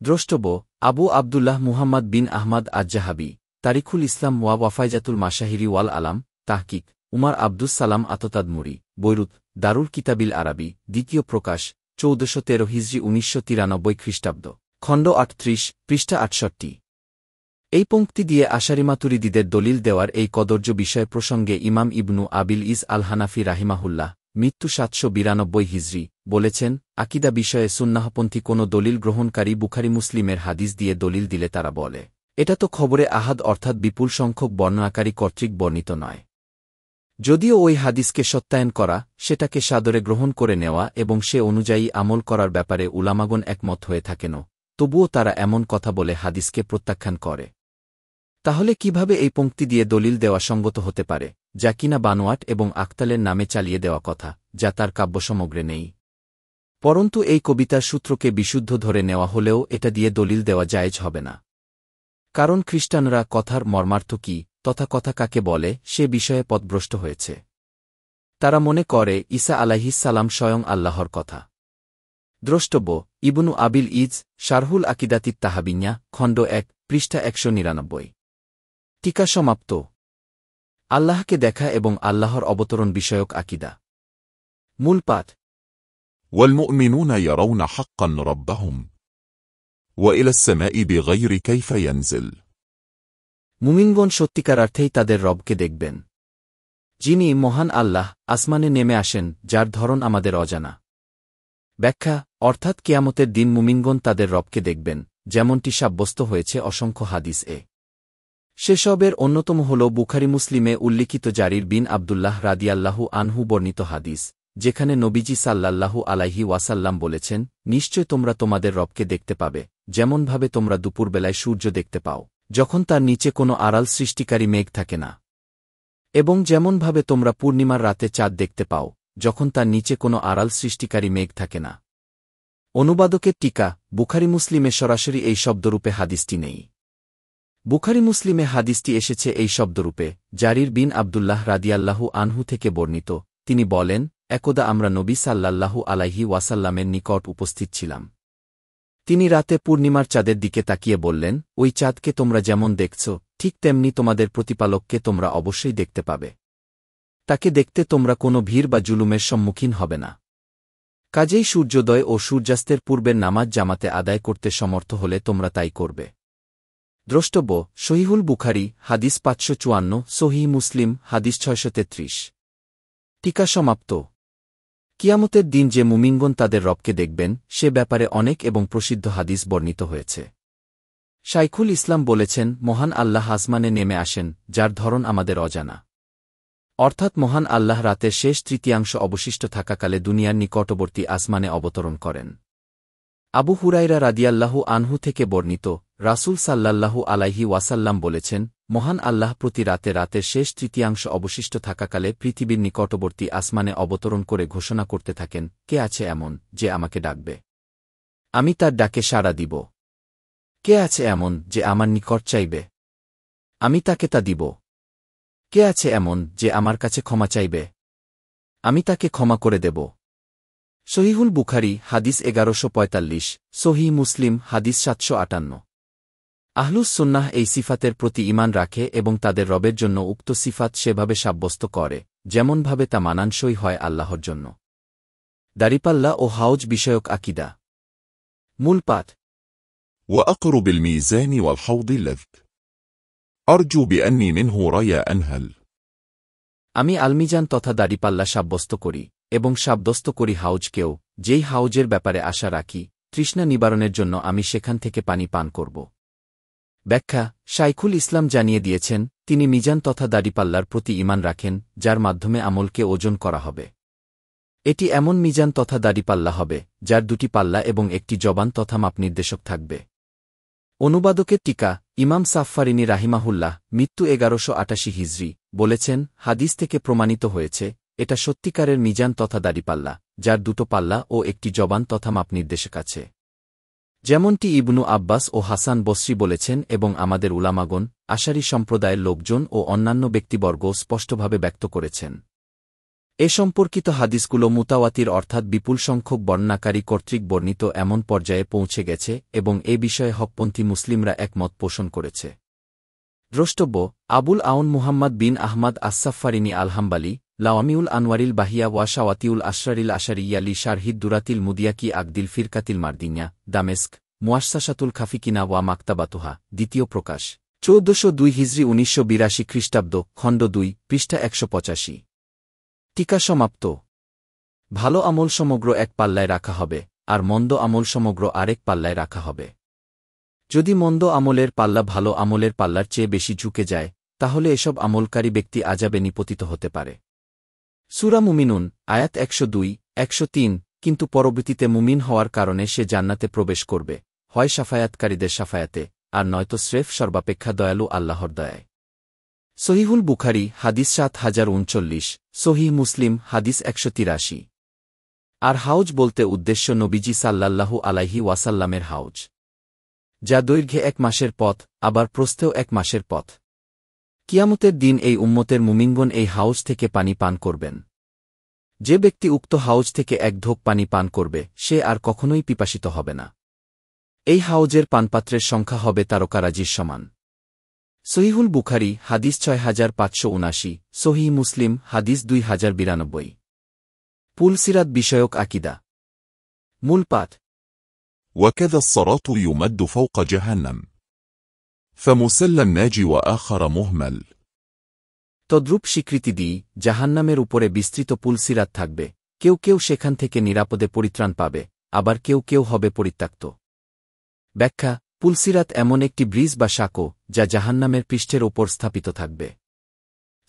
[SPEAKER 1] দ্রষ্টব্য: আবু আবদুল্লাহ মুহাম্মদ বিন আহমদ আজ-জাহাবী, তারিখুল ইসলাম ওয়া ওয়াফাইজাতুল মাশাহিরি ওয়াল আলাম, তাহকিক, উমার আব্দুস সালাম আততাদমুরি, বৈরুত, দারুল কিতাবিল আরাবি, দ্বিতীয় প্রকাশ, 1413 হিজরি 1993 খ্রিস্টাব্দ, খণ্ড 38, পৃষ্ঠা 68। এই পংক্তি দিয়ে আশারি মাতুরিদিদের দলিল দেওয়ার এই কদর্য বিষয় প্রসঙ্গে ইমাম ইবনু আবিল ইজ আল হানাফি রাহিমাহুল্লাহ, মৃত্যু 792 হিজরি, বলেছেন, আকীদা বিষয়ে সুন্নাহপন্থী কোনো দলিল গ্রহণকারী বুখারী মুসলিমের হাদিস দিয়ে দলিল দিলে তারা বলে, এটা তো খবরে আহাদ অর্থাৎ বিপুল সংখ্যক বর্ণনাকারী কর্তৃক বর্ণিত নয়। যদিও ওই হাদিসকে সত্যায়ন করা, সেটাকে সাদরে গ্রহণ করে নেওয়া এবং সে অনুযায়ী আমল করার ব্যাপারে উলামাগণ একমত হয়ে থাকেন, তবুও তারা এমন কথা বলে হাদিসকে প্রত্যাখ্যান করে। তাহলে কিভাবে এই পংক্তি দিয়ে দলিল দেওয়া সঙ্গত হতে পারে, যা কিনা বানোয়াট এবং আক্তালের নামে চালিয়ে দেওয়া কথা, যা তার কাব্যসমগ্রে নেই? পরন্তু এই কবিতার সূত্রকে বিশুদ্ধ ধরে নেওয়া হলেও এটা দিয়ে দলিল দেওয়া জায়েজ হবে না। কারণ খ্রিস্টানরা কথার মর্মার্থ কি, তথা কথা কাকে বলে, সে বিষয়ে পথভ্রষ্ট হয়েছে। তারা মনে করে ঈসা আলাইহিস সালাম স্বয়ং আল্লাহর কথা। দ্রষ্টব্য: ইবনু আবিল ইজ, শারহুল আকিদাতিত তাহাবিন্যা, খণ্ড 1, পৃষ্ঠা 199। টিকা সমাপ্ত। আল্লাহকে দেখা এবং আল্লাহর অবতরণ বিষয়ক আকীদা। মূল পাঠ:
[SPEAKER 2] والمؤمنون يرون حقا ربهم وإلى السماء بغير كيف ينزل।
[SPEAKER 1] মুমিনগণ সত্যিকার অর্থেই তাদের রবকে দেখবেন। যিনি মহান আল্লাহ, আসমানে নেমে আসেন, যার ধরন আমাদের অজানা। ব্যাখ্যা: অর্থাৎ কিয়ামতের দিন মুমিনগণ তাদের রবকে দেখবেন, যেমনটি সাব্যস্ত হয়েছে অসংখ্য হাদিস-এ। সেসবের অন্যতম হল বুখারী মুসলিমে উল্লিখিত জারির বিন আবদুল্লাহ রাদিয়াল্লাহু আনহু বর্ণিত হাদিস, যেখানে নবীজি সাল্লাল্লাহু আলাইহি ওয়াসাল্লাম বলেছেন, নিশ্চয় তোমরা তোমাদের রবকে দেখতে পাবে, যেমনভাবে তোমরা দুপুরবেলায় সূর্য দেখতে পাও, যখন তার নিচে কোনো আড়াল সৃষ্টিকারী মেঘ থাকে না, এবং যেমনভাবে তোমরা পূর্ণিমার রাতে চাঁদ দেখতে পাও, যখন তার নিচে কোনো আড়াল সৃষ্টিকারী মেঘ থাকে না। অনুবাদকের টিকা: বুখারী মুসলিমে সরাসরি এই শব্দরূপে হাদিসটি নেই। বুখারী মুসলিমে হাদিসটি এসেছে এই শব্দরূপে, জারির বিন আবদুল্লাহ রাদিয়াল্লাহু আনহু থেকে বর্ণিত। তিনি বলেন, একদা আমরা নবী সাল্লাল্লাহু আলাইহি ওয়াসাল্লামের নিকট উপস্থিত ছিলাম। তিনি রাতে পূর্ণিমার চাঁদের দিকে তাকিয়ে বললেন, ওই চাঁদকে তোমরা যেমন দেখছ, ঠিক তেমনি তোমাদের প্রতিপালককে তোমরা অবশ্যই দেখতে পাবে। তাকে দেখতে তোমরা কোনো ভিড় বা জুলুমের সম্মুখীন হবে না। কাজেই সূর্যোদয় ও সূর্যাস্তের পূর্বের নামাজ জামাতে আদায় করতে সমর্থ হলে তোমরা তাই করবে। দ্রষ্টব্য: সহিহুল বুখারী, হাদিস 554, সহিহ মুসলিম, হাদিস 633। টিকা সমাপ্ত। কিয়ামতের দিন যে মুমিনগণ তাদের রবকে দেখবেন, সে ব্যাপারে অনেক এবং প্রসিদ্ধ হাদিস বর্ণিত হয়েছে। শাইখুল ইসলাম বলেছেন, মহান আল্লাহ আসমানে নেমে আসেন, যার ধরন আমাদের অজানা। অর্থাৎ মহান আল্লাহ রাতের শেষ তৃতীয়াংশ অবশিষ্ট থাকাকালে দুনিয়ার নিকটবর্তী আসমানে অবতরণ করেন। আবু হুরায়রা রাদিয়াল্লাহু আনহু থেকে বর্ণিত, রাসূল সাল্লাল্লাহু আলাইহি ওয়াসাল্লাম বলেছেন, মহান আল্লাহ প্রতি রাতের শেষ তৃতীয়াংশ অবশিষ্ট থাকাকালে পৃথিবীর নিকটবর্তী আসমানে অবতরণ করে ঘোষণা করতে থাকেন, কে আছে এমন যে আমাকে ডাকবে? আমি তার ডাকে সাড়া দিব। কে আছে এমন যে আমার নিকট চাইবে? আমি তাকে তা দিব। কে আছে এমন যে আমার কাছে ক্ষমা চাইবে? আমি তাকে ক্ষমা করে দেব। সহিহুল বুখারী, হাদিস 1145, সহিহ মুসলিম, হাদিস 758। আহলুস সুন্নাহ এই সিফাতের প্রতি ঈমান রাখে এবং তাদের রবের জন্য উক্ত সিফাত সেভাবে সাব্যস্ত করে, যেমনভাবে তা মানানসই হয় আল্লাহর জন্য। দাড়িপাল্লা ও হাউজ বিষয়ক আকীদা। মূল পাঠ:
[SPEAKER 2] وأقر بالميزان والحوض اللذ أرجو بأني منه ريا أنهل।
[SPEAKER 1] আমি আলমিজান তথা দাড়িপাল্লা সাব্যস্ত করি এবং সাব্যস্ত করি হাউজকেও, যেই হাউজের ব্যাপারে আশা রাখি, তৃষ্ণা নিবারণের জন্য আমি সেখান থেকে পানি পান করব। ব্যাখ্যা: শাইখুল ইসলাম জানিয়ে দিয়েছেন, তিনি মিজান তথা দাড়িপাল্লার প্রতি ঈমান রাখেন, যার মাধ্যমে আমলকে ওজন করা হবে। এটি এমন মিজান তথা দাড়িপাল্লা হবে যার দুটি পাল্লা এবং একটি জবান তথা মাপ নির্দেশক থাকবে। অনুবাদকের টিকা ইমাম সাফফারিনী রাহিমাহুল্লাহ মৃত্যু 1188 হিজরি বলেছেন, হাদিস থেকে প্রমাণিত হয়েছে এটা সত্যিকারের মিজান তথা দাড়িপাল্লা যার দুটো পাল্লা ও একটি জবান তথা মাপ নির্দেশক আছে। যেমনটি ইবনু আব্বাস ও হাসান বসরি বলেছেন এবং আমাদের উলামাগণ, আশারি সম্প্রদায়ের লোকজন ও অন্যান্য ব্যক্তিবর্গ স্পষ্টভাবে ব্যক্ত করেছেন। এ সম্পর্কিত হাদিসগুলো মুতাওয়াতির অর্থাৎ বিপুল সংখ্যক বর্ণনাকারী কর্তৃক বর্ণিত এমন পর্যায়ে পৌঁছে গেছে এবং এ বিষয়ে হকপন্থী মুসলিমরা একমত পোষণ করেছে। দ্রষ্টব্য আবুল আউন মুহাম্মদ বিন আহমদ আসসাফারিনী আল-হাম্বালি লাওয়ামিউল আনওয়ারিল বাহিয়া ওয়া শাওয়াতিউল আশরারিল আশারিয়ালি শারহিদ দুরাতিল মুদিয়াকি আকদিল ফিরকাতিল মারদিনিয়া, দামেস্ক, মুয়াসসাসাতুল খাফিকিনা ওয়া মাকতাবাতুহা, দ্বিতীয় প্রকাশ 1402 হিজরি 1982 খ্রিস্টাব্দ, খণ্ড 2, পৃষ্ঠা 185। টিকা সমাপ্ত। ভালো আমল সমগ্র এক পাল্লায় রাখা হবে, আর মন্দ আমল সমগ্র আরেক পাল্লায় রাখা হবে। যদি মন্দ আমলের পাল্লা ভালো আমলের পাল্লার চেয়ে বেশি ঝুঁকে যায়, তাহলে এসব আমলকারী ব্যক্তি আযাবে নিপতিত হতে পারে। সূরা মুমিনুন, আয়াত 102, 103। কিন্তু পরবর্তীতে মুমিন হওয়ার কারণে সে জান্নাতে প্রবেশ করবে, হয় শাফায়াতকারীদের শাফায়াতে, আর নয়তো স্রেফ সর্বাপেক্ষা দয়ালু আল্লাহর দয়ায়। সহিহুল বুখারী হাদিস 7039, সহিহ মুসলিম হাদিস 183। আর হাউজ বলতে উদ্দেশ্য নবীজি সাল্লাল্লাহু আলাইহি ওয়াসাল্লামের হাউজ, যা দৈর্ঘ্যে 1 মাসের পথ, আবার প্রস্থেও 1 মাসের পথ। কিয়ামতের দিন এই উম্মতের মুমিনগণ এই হাউজ থেকে পানি পান করবেন। যে ব্যক্তি উক্ত হাউজ থেকে এক ঢোক পানি পান করবে সে আর কখনোই পিপাসিত হবে না। এই হাউজের পানপাত্রের সংখ্যা হবে তারকারাজির সমান। সহিহুল বুখারী হাদিস 6579, সহিহ মুসলিম হাদিস 2092। পুলসিরাত বিষয়ক আকিদা। মূল পাঠ।
[SPEAKER 2] وكذا الصراط يمد فوق جهنم فمسلم ناجي وآخر مهمل।
[SPEAKER 1] তদ্রূপ স্বীকৃতি দিই, জাহান্নামের উপরে বিস্তৃত পুলসিরাত থাকবে, কেউ কেউ সেখান থেকে নিরাপদে পরিত্রাণ পাবে, আবার কেউ কেউ হবে পরিত্যক্ত। ব্যাখ্যা পুলসিরাত এমন একটি ব্রিজ বা সাঁকো যা জাহান্নামের পৃষ্ঠের ওপর স্থাপিত থাকবে।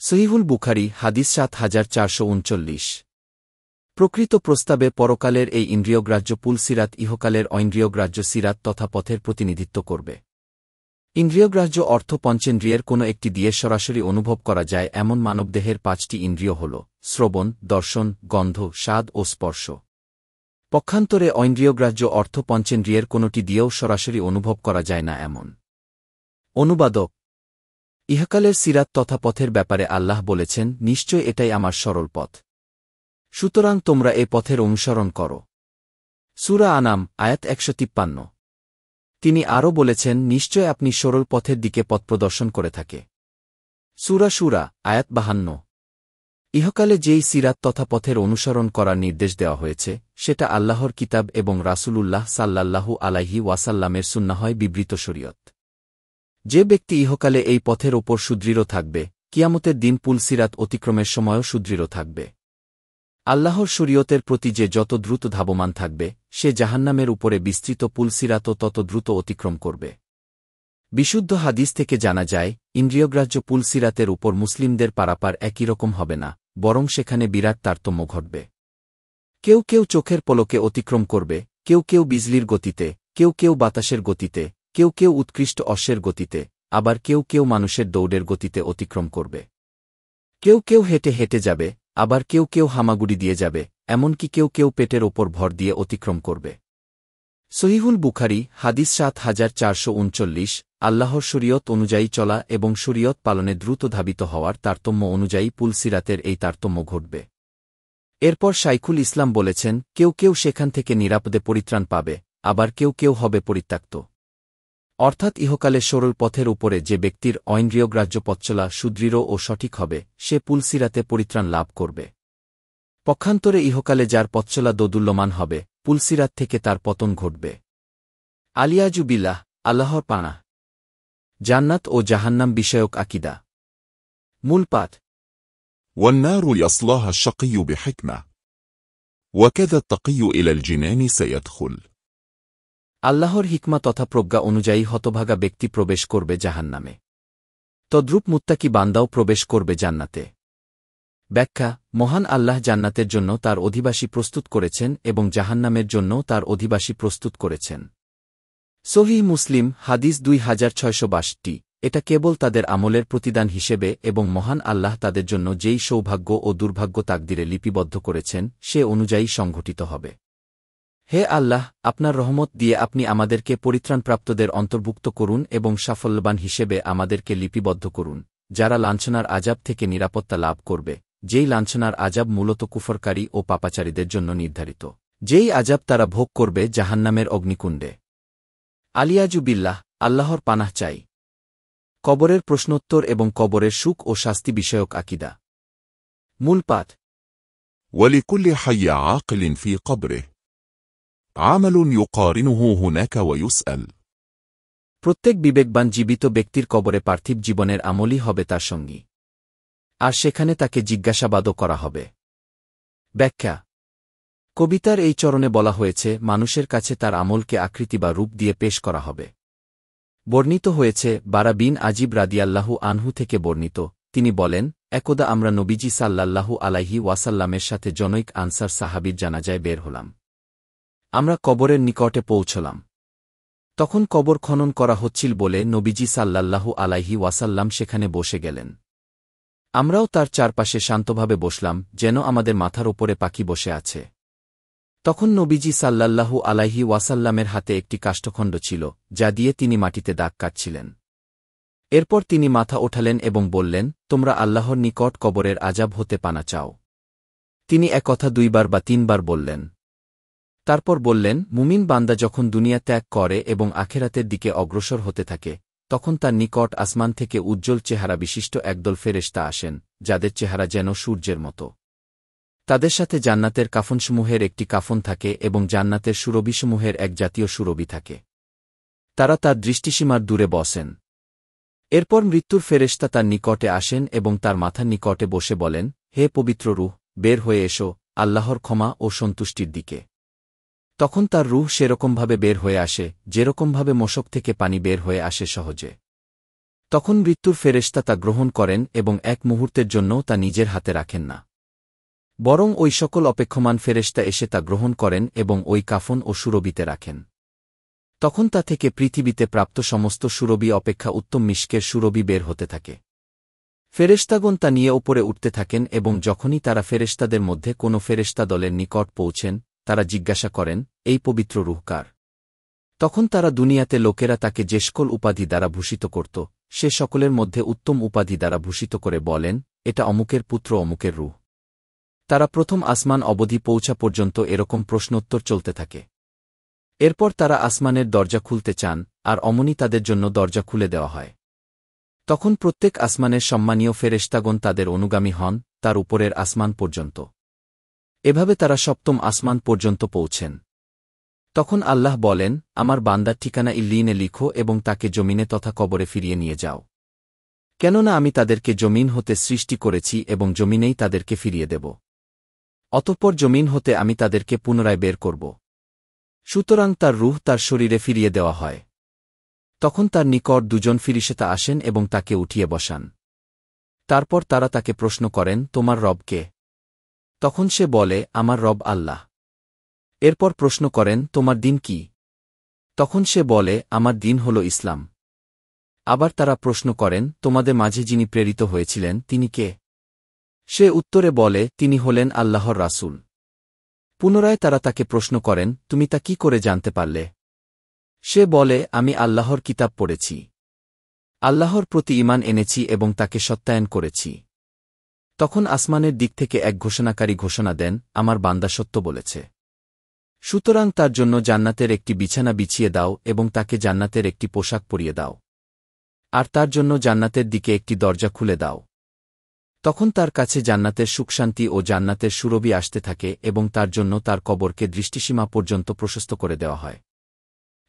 [SPEAKER 1] সহিহুল বুখারী হাদিস 7439। প্রকৃত প্রস্তাবে পরকালের এই ইন্দ্রিয়গ্রাহ্য পুলসিরাত ইহকালের ঐন্দ্রিয়গ্রাহ্য সিরাত তথা পথের প্রতিনিধিত্ব করবে। ইন্দ্রিয়গ্রাহ্য অর্থ পঞ্চেন্দ্রিয়ের কোনো একটি দিয়ে সরাসরি অনুভব করা যায় এমন মানবদেহের 5টি ইন্দ্রিয় হল শ্রবণ, দর্শন, গন্ধ, স্বাদ ও স্পর্শ। পক্ষান্তরে ঐন্দ্রিয়গ্রাহ্য অর্থ পঞ্চেন্দ্রিয়ের কোনোটি দিয়েও সরাসরি অনুভব করা যায় না এমন। অনুবাদক ইহকালের সিরাত তথা পথের ব্যাপারে আল্লাহ বলেছেন, নিশ্চয় এটাই আমার সরল পথ, সুতরাং তোমরা এ পথের অনুসরণ করো। সূরা আনাম, আয়াত 153। তিনি আরও বলেছেন, নিশ্চয় আপনি সরল পথের দিকে পথ প্রদর্শন করে থাকে। সূরা শুরা, আয়াত 52। ইহকালে যেই সিরাত তথা পথের অনুসরণ করার নির্দেশ দেওয়া হয়েছে সেটা আল্লাহর কিতাব এবং রাসূলুল্লাহ সাল্লাল্লাহু আলাইহি ওয়াসাল্লামের সুন্নাহয় বিবৃত শরীয়ত। যে ব্যক্তি ইহকালে এই পথের ওপর সুদৃঢ় থাকবে, কিয়ামতের দিন পুলসিরাত অতিক্রমের সময়ও সুদৃঢ় থাকবে। আল্লাহর শরীয়তের প্রতি যে যত দ্রুত ধাবমান থাকবে, সে জাহান্নামের উপরে বিস্তৃত পুলসিরাতও তত দ্রুত অতিক্রম করবে। বিশুদ্ধ হাদিস থেকে জানা যায়, ইন্দ্রিয়গ্রাহ্য পুলসিরাতের উপর মুসলিমদের পারাপার একই রকম হবে না, বরং সেখানে বিরাট তারতম্য ঘটবে। কেউ কেউ চোখের পলকে অতিক্রম করবে, কেউ কেউ বিজলির গতিতে, কেউ কেউ বাতাসের গতিতে, কেউ কেউ উৎকৃষ্ট অশ্বের গতিতে, আবার কেউ কেউ মানুষের দৌড়ের গতিতে অতিক্রম করবে। কেউ কেউ হেঁটে হেঁটে যাবে, আবার কেউ কেউ হামাগুড়ি দিয়ে যাবে, এমনকি কেউ কেউ পেটের ওপর ভর দিয়ে অতিক্রম করবে। সহিহুল বুখারী হাদিস 7439। আল্লাহর শরীয়ত অনুযায়ী চলা এবং শরীয়ত পালনে দ্রুত ধাবিত হওয়ার তারতম্য অনুযায়ী পুলসিরাতের এই তারতম্য ঘটবে। এরপর শাইখুল ইসলাম বলেছেন, কেউ কেউ সেখান থেকে নিরাপদে পরিত্রাণ পাবে, আবার কেউ কেউ হবে পরিত্যক্ত। অর্থাৎ ইহকালে সরল পথের উপরে যে ব্যক্তির ঐন্দ্রিয়গ্রাহ্য পথচলা সুদৃঢ় ও সঠিক হবে সে পুলসিরাতে পরিত্রাণ লাভ করবে। পক্ষান্তরে ইহকালে যার পথচলা দোদুল্যমান হবে, পুলসিরাত থেকে তার পতন ঘটবে। আলিয়াজু বিল্লাহ, আল্লাহর পানা। জান্নাত ও জাহান্নাম বিষয়ক আকিদা। মূল পাঠ।
[SPEAKER 2] والنار يصلاها الشقي بحكمة وكذا التقي إلى الجنان سيدخل।
[SPEAKER 1] আল্লাহর হিকমা তথা প্রজ্ঞা অনুযায়ী হতভাগা ব্যক্তি প্রবেশ করবে জাহান্নামে, তদ্রূপ মুত্তাকি বান্দাও প্রবেশ করবে জান্নাতে। ব্যাখ্যা মহান আল্লাহ জান্নাতের জন্য তার অধিবাসী প্রস্তুত করেছেন এবং জাহান্নামের জন্য তার অধিবাসী প্রস্তুত করেছেন। সহিহ মুসলিম হাদিস 2662। এটা কেবল তাদের আমলের প্রতিদান হিসেবে এবং মহান আল্লাহ তাদের জন্য যেই সৌভাগ্য ও দুর্ভাগ্য তাকদিরে লিপিবদ্ধ করেছেন সে অনুযায়ী সংঘটিত হবে। হে আল্লাহ, আপনার রহমত দিয়ে আপনি আমাদেরকে পরিত্রাণপ্রাপ্তদের অন্তর্ভুক্ত করুন এবং সাফল্যবান হিসেবে আমাদেরকে লিপিবদ্ধ করুন, যারা লাঞ্ছনার আযাব থেকে নিরাপত্তা লাভ করবে, যেই লাঞ্ছনার আযাব মূলত কুফরকারী ও পাপাচারীদের জন্য নির্ধারিত, যেই আযাব তারা ভোগ করবে জাহান্নামের অগ্নিকুণ্ডে। আলিয়াজু বিল্লাহ, আল্লাহর পানাহ চাই। কবরের প্রশ্নোত্তর এবং কবরের সুখ ও শাস্তি বিষয়ক আকীদা। মূল পাঠ।
[SPEAKER 2] ولكل حي عاقل في قبره عمل يقارنه هناك ويسأل।
[SPEAKER 1] প্রত্যেক বিবেকবান জীবিত ব্যক্তির কবরে পার্থিব জীবনের আমলই হবে তার সঙ্গী, আর সেখানে তাকে জিজ্ঞাসাবাদও করা হবে। ব্যাখ্যা কবিতার এই চরণে বলা হয়েছে মানুষের কাছে তার আমলকে আকৃতি বা রূপ দিয়ে পেশ করা হবে। বর্ণিত হয়েছে বারা বিন আজিব রাদিয়াল্লাহু আনহু থেকে বর্ণিত, তিনি বলেন, একদা আমরা নবীজি সাল্লাল্লাহু আলাইহি ওয়াসাল্লামের সাথে জনৈক আনসার সাহাবীর জানাজায় বের হলাম। আমরা কবরের নিকটে পৌঁছলাম। তখন কবর খনন করা হচ্ছিল বলে নবীজি সাল্লাল্লাহু আলাইহি ওয়াসাল্লাম সেখানে বসে গেলেন। আমরাও তার চারপাশে শান্তভাবে বসলাম, যেন আমাদের মাথার ওপরে পাখি বসে আছে। তখন নবীজি সাল্লাল্লাহু আলাইহি ওয়াসাল্লামের হাতে একটি কাষ্ঠখণ্ড ছিল, যা দিয়ে তিনি মাটিতে দাগ কাটছিলেন। এরপর তিনি মাথা ওঠালেন এবং বললেন, তোমরা আল্লাহর নিকট কবরের আযাব হতে পানা চাও। তিনি একথা 2 বার বা 3 বার বললেন। তারপর বললেন, মুমিন বান্দা যখন দুনিয়া ত্যাগ করে এবং আখেরাতের দিকে অগ্রসর হতে থাকে, তখন তার নিকট আসমান থেকে উজ্জ্বল চেহারা বিশিষ্ট একদল ফেরেশতা আসেন, যাদের চেহারা যেন সূর্যের মতো। তাদের সাথে জান্নাতের কাফনসমূহের একটি কাফন থাকে এবং জান্নাতের সুরভিসমূহের এক জাতীয় সুরভি থাকে। তারা তার দৃষ্টিসীমার দূরে বসেন। এরপর মৃত্যুর ফেরেশতা তার নিকটে আসেন এবং তার মাথার নিকটে বসে বলেন, হে পবিত্র রূহ, বের হয়ে এসো আল্লাহর ক্ষমা ও সন্তুষ্টির দিকে। তখন তার রূহ সেরকমভাবে বের হয়ে আসে, যেরকমভাবে মশক থেকে পানি বের হয়ে আসে সহজে। তখন মৃত্যুর ফেরেশতা তা গ্রহণ করেন এবং এক মুহূর্তের জন্যও তা নিজের হাতে রাখেন না, বরং ওই সকল অপেক্ষমান ফেরেশতা এসে তা গ্রহণ করেন এবং ওই কাফন ও সুরভিতে রাখেন। তখন তা থেকে পৃথিবীতে প্রাপ্ত সমস্ত সুরভি অপেক্ষা উত্তম মিশকের সুরভি বের হতে থাকে। ফেরেশতাগণ তা নিয়ে উপরে উঠতে থাকেন এবং যখনই তারা ফেরেশতাদের মধ্যে কোনো ফেরেশতা দলের নিকট পৌঁছেন, তারা জিজ্ঞাসা করেন, এই পবিত্র রূহ কার? তখন তারা দুনিয়াতে লোকেরা তাকে যে সকল উপাধি দ্বারা ভূষিত করত, সে সকলের মধ্যে উত্তম উপাধি দ্বারা ভূষিত করে বলেন, এটা অমুকের পুত্র অমুকের রূহ। তারা প্রথম আসমান অবধি পৌঁছা পর্যন্ত এরকম প্রশ্নোত্তর চলতে থাকে। এরপর তারা আসমানের দরজা খুলতে চান, আর অমনি তাদের জন্য দরজা খুলে দেওয়া হয়। তখন প্রত্যেক আসমানের সম্মানীয় ফেরেশতাগণ তাদের অনুগামী হন তার উপরের আসমান পর্যন্ত। এভাবে তারা সপ্তম আসমান পর্যন্ত পৌঁছেন। তখন আল্লাহ বলেন, আমার বান্দার ঠিকানা ইল্লিনে লিখো এবং তাকে জমিনে তথা কবরে ফিরিয়ে নিয়ে যাও। কেননা আমি তাদেরকে জমিন হতে সৃষ্টি করেছি এবং জমিনেই তাদেরকে ফিরিয়ে দেব। অতঃপর জমিন হতে আমি তাদেরকে পুনরায় বের করব। সুতরাং তার রূহ তার শরীরে ফিরিয়ে দেওয়া হয়। তখন তার নিকট 2 জন ফিরিশতা আসেন এবং তাকে উঠিয়ে বসান। তারপর তারা তাকে প্রশ্ন করেন, তোমার রব কে? তখন সে বলে, আমার রব আল্লাহ। এরপর প্রশ্ন করেন, তোমার দিন কি? তখন সে বলে, আমার দিন হল ইসলাম। আবার তারা প্রশ্ন করেন, তোমাদের মাঝে যিনি প্রেরিত হয়েছিলেন তিনি কে? সে উত্তরে বলে, তিনি হলেন আল্লাহর রাসূল। পুনরায় তারা তাকে প্রশ্ন করেন, তুমি তা কি করে জানতে পারলে? সে বলে, আমি আল্লাহর কিতাব পড়েছি, আল্লাহর প্রতি ঈমান এনেছি এবং তাকে সত্যায়ন করেছি। তখন আসমানের দিক থেকে এক ঘোষণাকারী ঘোষণা দেন, আমার বান্দা সত্য বলেছে। সুতরাং তার জন্য জান্নাতের একটি বিছানা বিছিয়ে দাও এবং তাকে জান্নাতের একটি পোশাক পরিয়ে দাও, আর তার জন্য জান্নাতের দিকে একটি দরজা খুলে দাও। তখন তার কাছে জান্নাতের সুখশান্তি ও জান্নাতের সুরভি আসতে থাকে এবং তার জন্য তার কবরকে দৃষ্টিসীমা পর্যন্ত প্রশস্ত করে দেওয়া হয়।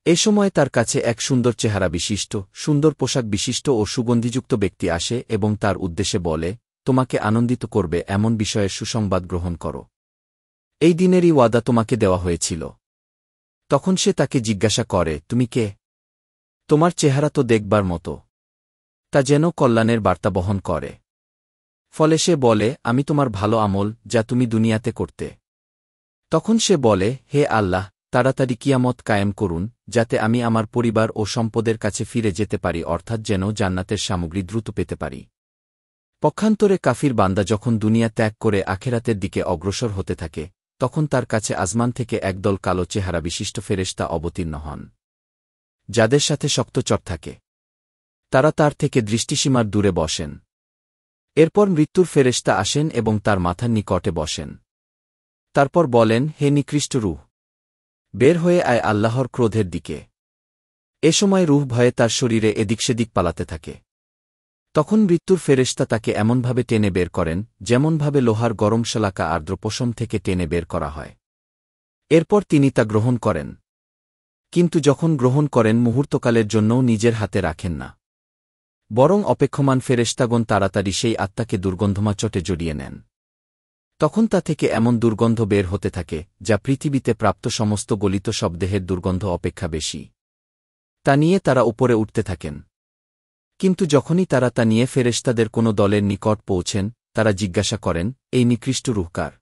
[SPEAKER 1] এ সময় তার কাছে এক সুন্দর চেহারা বিশিষ্ট, সুন্দর পোশাক বিশিষ্ট ও সুগন্ধিযুক্ত ব্যক্তি আসে এবং তার উদ্দেশ্যে বলে, তোমাকে আনন্দিত করবে এমন বিষয়ের সুসংবাদ গ্রহণ করো। এই দিনেরই ওয়াদা তোমাকে দেওয়া হয়েছিল। তখন সে তাকে জিজ্ঞাসা করে, তুমি কে? তোমার চেহারা তো দেখবার মতো, তা যেন কল্যাণের বার্তা বহন করে। ফলে সে বলে, আমি তোমার ভালো আমল যা তুমি দুনিয়াতে করতে। তখন সে বলে, হে আল্লাহ, তাড়াতাড়ি কিয়ামত কায়েম করুন, যাতে আমি আমার পরিবার ও সম্পদের কাছে ফিরে যেতে পারি, অর্থাৎ যেন জান্নাতের সামগ্রী দ্রুত পেতে পারি। পক্ষান্তরে কাফির বান্দা যখন দুনিয়া ত্যাগ করে আখেরাতের দিকে অগ্রসর হতে থাকে, তখন তার কাছে আসমান থেকে একদল কালো চেহারা বিশিষ্ট ফেরেশতা অবতীর্ণ হন, যাদের সাথে শক্ত চট থাকে। তারা তার থেকে দৃষ্টিসীমার দূরে বসেন। এরপর মৃত্যুর ফেরেশতা আসেন এবং তার মাথার নিকটে বসেন। তারপর বলেন, হে নিকৃষ্ট রূহ, বের হয়ে আয় আল্লাহর ক্রোধের দিকে। এ সময় রূহ ভয়ে তার শরীরে এদিক সেদিক পালাতে থাকে। তখন মৃত্যুর ফেরেশতা তাকে এমনভাবে টেনে বের করেন, যেমনভাবে লোহার গরম শলাকা আর্দ্র পশম থেকে টেনে বের করা হয়। এরপর তিনি তা গ্রহণ করেন। কিন্তু যখন গ্রহণ করেন মুহূর্তকালের জন্যও নিজের হাতে রাখেন না, বরং অপেক্ষমান ফেরেশতাগণ তাড়াতাড়ি সেই আত্মাকে দুর্গন্ধমাচটে জড়িয়ে নেন। তখন তা থেকে এমন দুর্গন্ধ বের হতে থাকে, যা পৃথিবীতে প্রাপ্ত সমস্ত গলিত শবদেহের দুর্গন্ধ অপেক্ষা বেশি। তা নিয়ে তারা উপরে উঠতে থাকেন। কিন্তু যখনই তারা তা নিয়ে ফেরেশতাদের কোনো দলের নিকট পৌঁছেন, তারা জিজ্ঞাসা করেন, এই নিকৃষ্ট রূহ কার?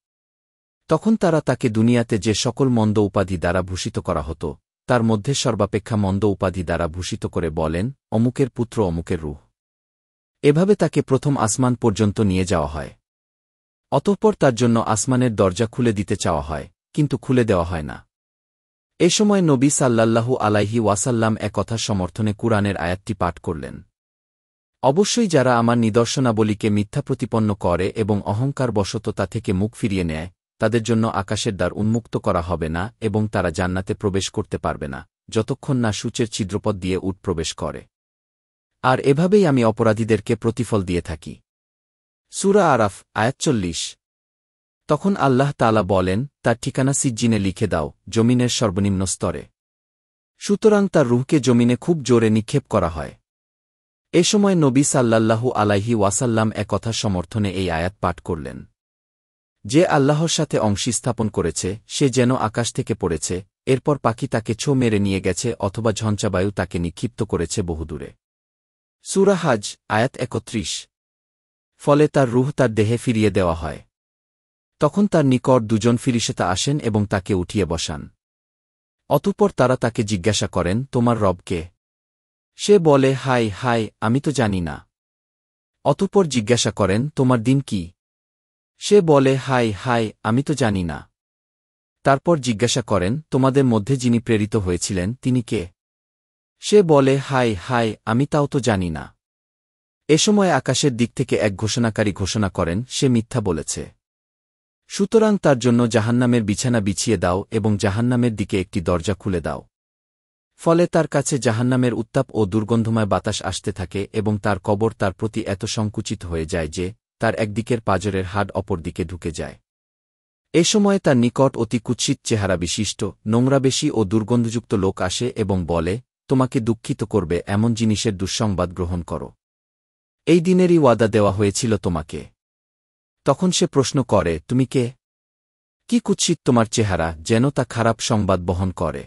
[SPEAKER 1] তখন তারা তাকে দুনিয়াতে যে সকল মন্দ উপাধি দ্বারা ভূষিত করা হতো, তার মধ্যে সর্বাপেক্ষা মন্দ উপাধি দ্বারা ভূষিত করে বলেন, অমুকের পুত্র অমুকের রূহ। এভাবে তাকে প্রথম আসমান পর্যন্ত নিয়ে যাওয়া হয়। অতঃপর তার জন্য আসমানের দরজা খুলে দিতে চাওয়া হয়, কিন্তু খুলে দেওয়া হয় না। এ সময় নবী সাল্লাল্লাহু আলাইহি ওয়াসাল্লাম একথা সমর্থনে কুরআনের আয়াতটি পাঠ করলেন। অবশ্যই যারা আমার নিদর্শনাবলীকে মিথ্যা প্রতিপন্ন করে এবং অহংকারবশত তা থেকে মুখ ফিরিয়ে নেয়, তাদের জন্য আকাশের দ্বার উন্মুক্ত করা হবে না এবং তারা জান্নাতে প্রবেশ করতে পারবে না, যতক্ষণ না সূচের ছিদ্রপথ দিয়ে উট প্রবেশ করে। আর এভাবেই আমি অপরাধীদেরকে প্রতিফল দিয়ে থাকি। সূরা আরাফ, আয়াত 40। তখন আল্লাহ তাআলা বলেন, তার ঠিকানা সিজ্জিনে লিখে দাও, জমিনের সর্বনিম্ন স্তরে। সুতরাং তার রূহকে জমিনে খুব জোরে নিক্ষেপ করা হয়। এ সময় নবী সাল্লাল্লাহু আলাইহি ওয়াসাল্লাম একথা সমর্থনে এই আয়াত পাঠ করলেন। যে আল্লাহর সাথে অংশী স্থাপন করেছে, সে যেন আকাশ থেকে পড়েছে, এরপর পাখি তাকে ছো মেরে নিয়ে গেছে অথবা ঝঞ্ঝাবায়ু তাকে নিক্ষিপ্ত করেছে বহুদূরে। সূরা হাজ, আয়াত 31। ফলে তার রূহ তার দেহে ফিরিয়ে দেওয়া হয়। তখন তার নিকট দুজন ফিরিশতা আসেন এবং তাকে উঠিয়ে বসান। অতঃপর তারা তাকে জিজ্ঞাসা করেন, তোমার রব কে? সে বলে, হাই হাই, আমি তো জানি না। অতঃপর জিজ্ঞাসা করেন, তোমার দিন কি? সে বলে, হাই হাই, আমি তো জানি না। তারপর জিজ্ঞাসা করেন, তোমাদের মধ্যে যিনি প্রেরিত হয়েছিলেন তিনি কে? সে বলে, হাই হাই, আমি তাও তো জানি না। এ সময় আকাশের দিক থেকে এক ঘোষণাকারী ঘোষণা করেন, সে মিথ্যা বলেছে। সুতরাং তার জন্য জাহান্নামের বিছানা বিছিয়ে দাও এবং জাহান্নামের দিকে একটি দরজা খুলে দাও। ফলে তার কাছে জাহান্নামের উত্তাপ ও দুর্গন্ধময় বাতাস আসতে থাকে এবং তার কবর তার প্রতি এত সংকুচিত হয়ে যায় যে, তার একদিকের পাঁজরের হাড় অপর দিকে ঢুকে যায়। এ সময় তার নিকট অতি কুৎসিত চেহারা বিশিষ্ট, নোংরাবেশী ও দুর্গন্ধযুক্ত লোক আসে এবং বলে, তোমাকে দুঃখিত করবে এমন জিনিসের দুঃসংবাদ গ্রহণ করো। এই দিনেরই ওয়াদা দেওয়া হয়েছিল তোমাকে। তখন সে প্রশ্ন করে, তুমি কে? কি কুৎসিত তোমার চেহারা, যেন তা খারাপ সংবাদ বহন করে।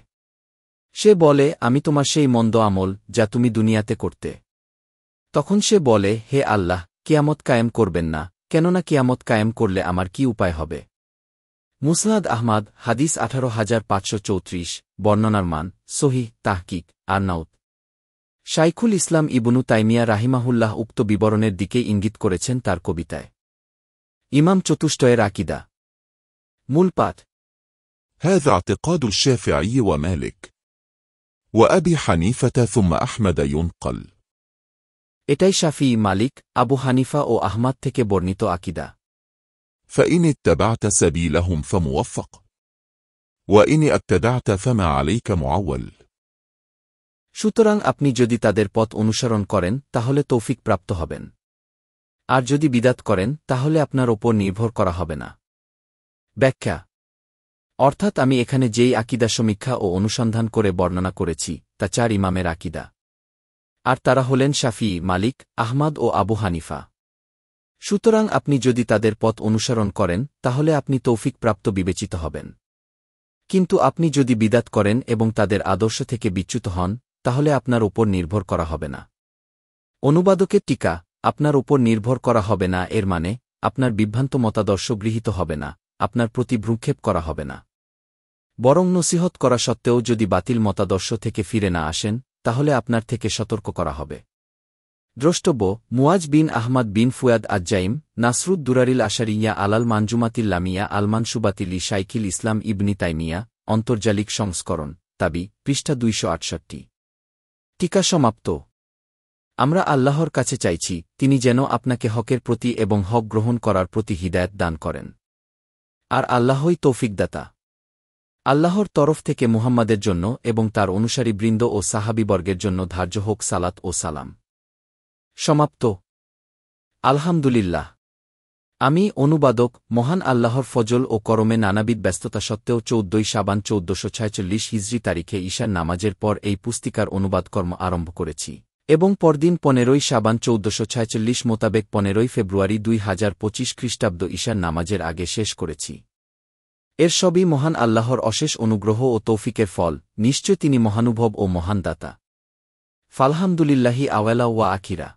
[SPEAKER 1] সে বলে, আমি তোমার সেই মন্দ আমল যা তুমি দুনিয়াতে করতে। তখন সে বলে, হে আল্লাহ, কিয়ামত কায়েম করবেন না, কেননা কিয়ামত কায়েম করলে আমার কি উপায় হবে? মুসনাদ আহমাদ, হাদিস 18534, বর্ণনার মান, সহিহ, তাহকিক, আরনাউত। শাইখুল ইসলাম ইবনু তাইমিয়া রাহিমাহুল্লাহ উক্ত বিবরণের দিকেই ইঙ্গিত করেছেন তার কবিতায়। ইমাম চতুষ্টয়ের আকিদা। মূল পাঠ।
[SPEAKER 2] هذا اعتقاد الشافعي ومالك وأبي حنيفة ثم أحمد ينقل।
[SPEAKER 1] এটাই শাফিঈ, মালিক, আবু হানিফা ও আহমাদ থেকে বর্ণিত আকিদা।
[SPEAKER 2] فإن اتبعت سبيلهم فموفق وإن ابتدعت فما عليك معول।
[SPEAKER 1] সুতরাং আপনি যদি তাদের পথ অনুসরণ করেন তাহলে তৌফিক প্রাপ্ত হবেন, আর যদি বিদাত করেন তাহলে আপনার ওপর নির্ভর করা হবে না। ব্যাখ্যা। অর্থাৎ আমি এখানে যেই আকিদা সমীক্ষা ও অনুসন্ধান করে বর্ণনা করেছি তা 4 ইমামের আকিদা, আর তারা হলেন শাফিঈ, মালিক, আহমাদ ও আবু হানিফা। সুতরাং আপনি যদি তাদের পথ অনুসরণ করেন তাহলে আপনি তৌফিক প্রাপ্ত বিবেচিত হবেন, কিন্তু আপনি যদি বিদাত করেন এবং তাদের আদর্শ থেকে বিচ্যুত হন তাহলে আপনার ওপর নির্ভর করা হবে না। অনুবাদকের টিকা। আপনার উপর নির্ভর করা হবে না এর মানে আপনার বিভ্রান্ত মতাদর্শ গৃহীত হবে না, আপনার প্রতি ভ্রূক্ষেপ করা হবে না। বরং নসিহত করা সত্ত্বেও যদি বাতিল মতাদর্শ থেকে ফিরে না আসেন, তাহলে আপনার থেকে সতর্ক করা হবে। দ্রষ্টব্য: মুয়াজ বিন আহমদ বিন ফুয়াদ আজ্জাইম, নাসরুদ দুরারিল আশারিয়া আলাল মানজুমাতিল লামিয়া আলমানসুবাতিলি শাইখিল ইসলাম ইবনি তাইমিয়া, অন্তর্জালিক সংস্করণ, তাবি, পৃষ্ঠা 268। টিকা সমাপ্ত। আমরা আল্লাহর কাছে চাইছি, তিনি যেন আপনাকে হকের প্রতি এবং হক গ্রহণ করার প্রতি হিদায়াত দান করেন। আর আল্লাহই তৌফিকদাতা। আল্লাহর তরফ থেকে মুহাম্মাদের জন্য এবং তার অনুসারীবৃন্দ ও সাহাবীবর্গের জন্য ধার্য হোক সালাত ও সালাম। সমাপ্ত। আলহামদুলিল্লাহ। আমি অনুবাদক। মহান আল্লাহর ফজল ও করমে নানাবিধ ব্যস্ততা সত্ত্বেও 14ই শাবান 1446 হিজরি তারিখে ঈশার নামাজের পর এই পুস্তিকার অনুবাদকর্ম আরম্ভ করেছি এবং পরদিন 15ই শাবান 1446 মোতাবেক 15ই ফেব্রুয়ারি 2025 খ্রিস্টাব্দ ঈশার নামাজের আগে শেষ করেছি। এর সবই মহান আল্লাহর অশেষ অনুগ্রহ ও তৌফিকের ফল, নিশ্চয় তিনি মহানুভব ও মহান দাতা। ফালহামদুলিল্লাহি আওয়ালা ওয়া আখিরা।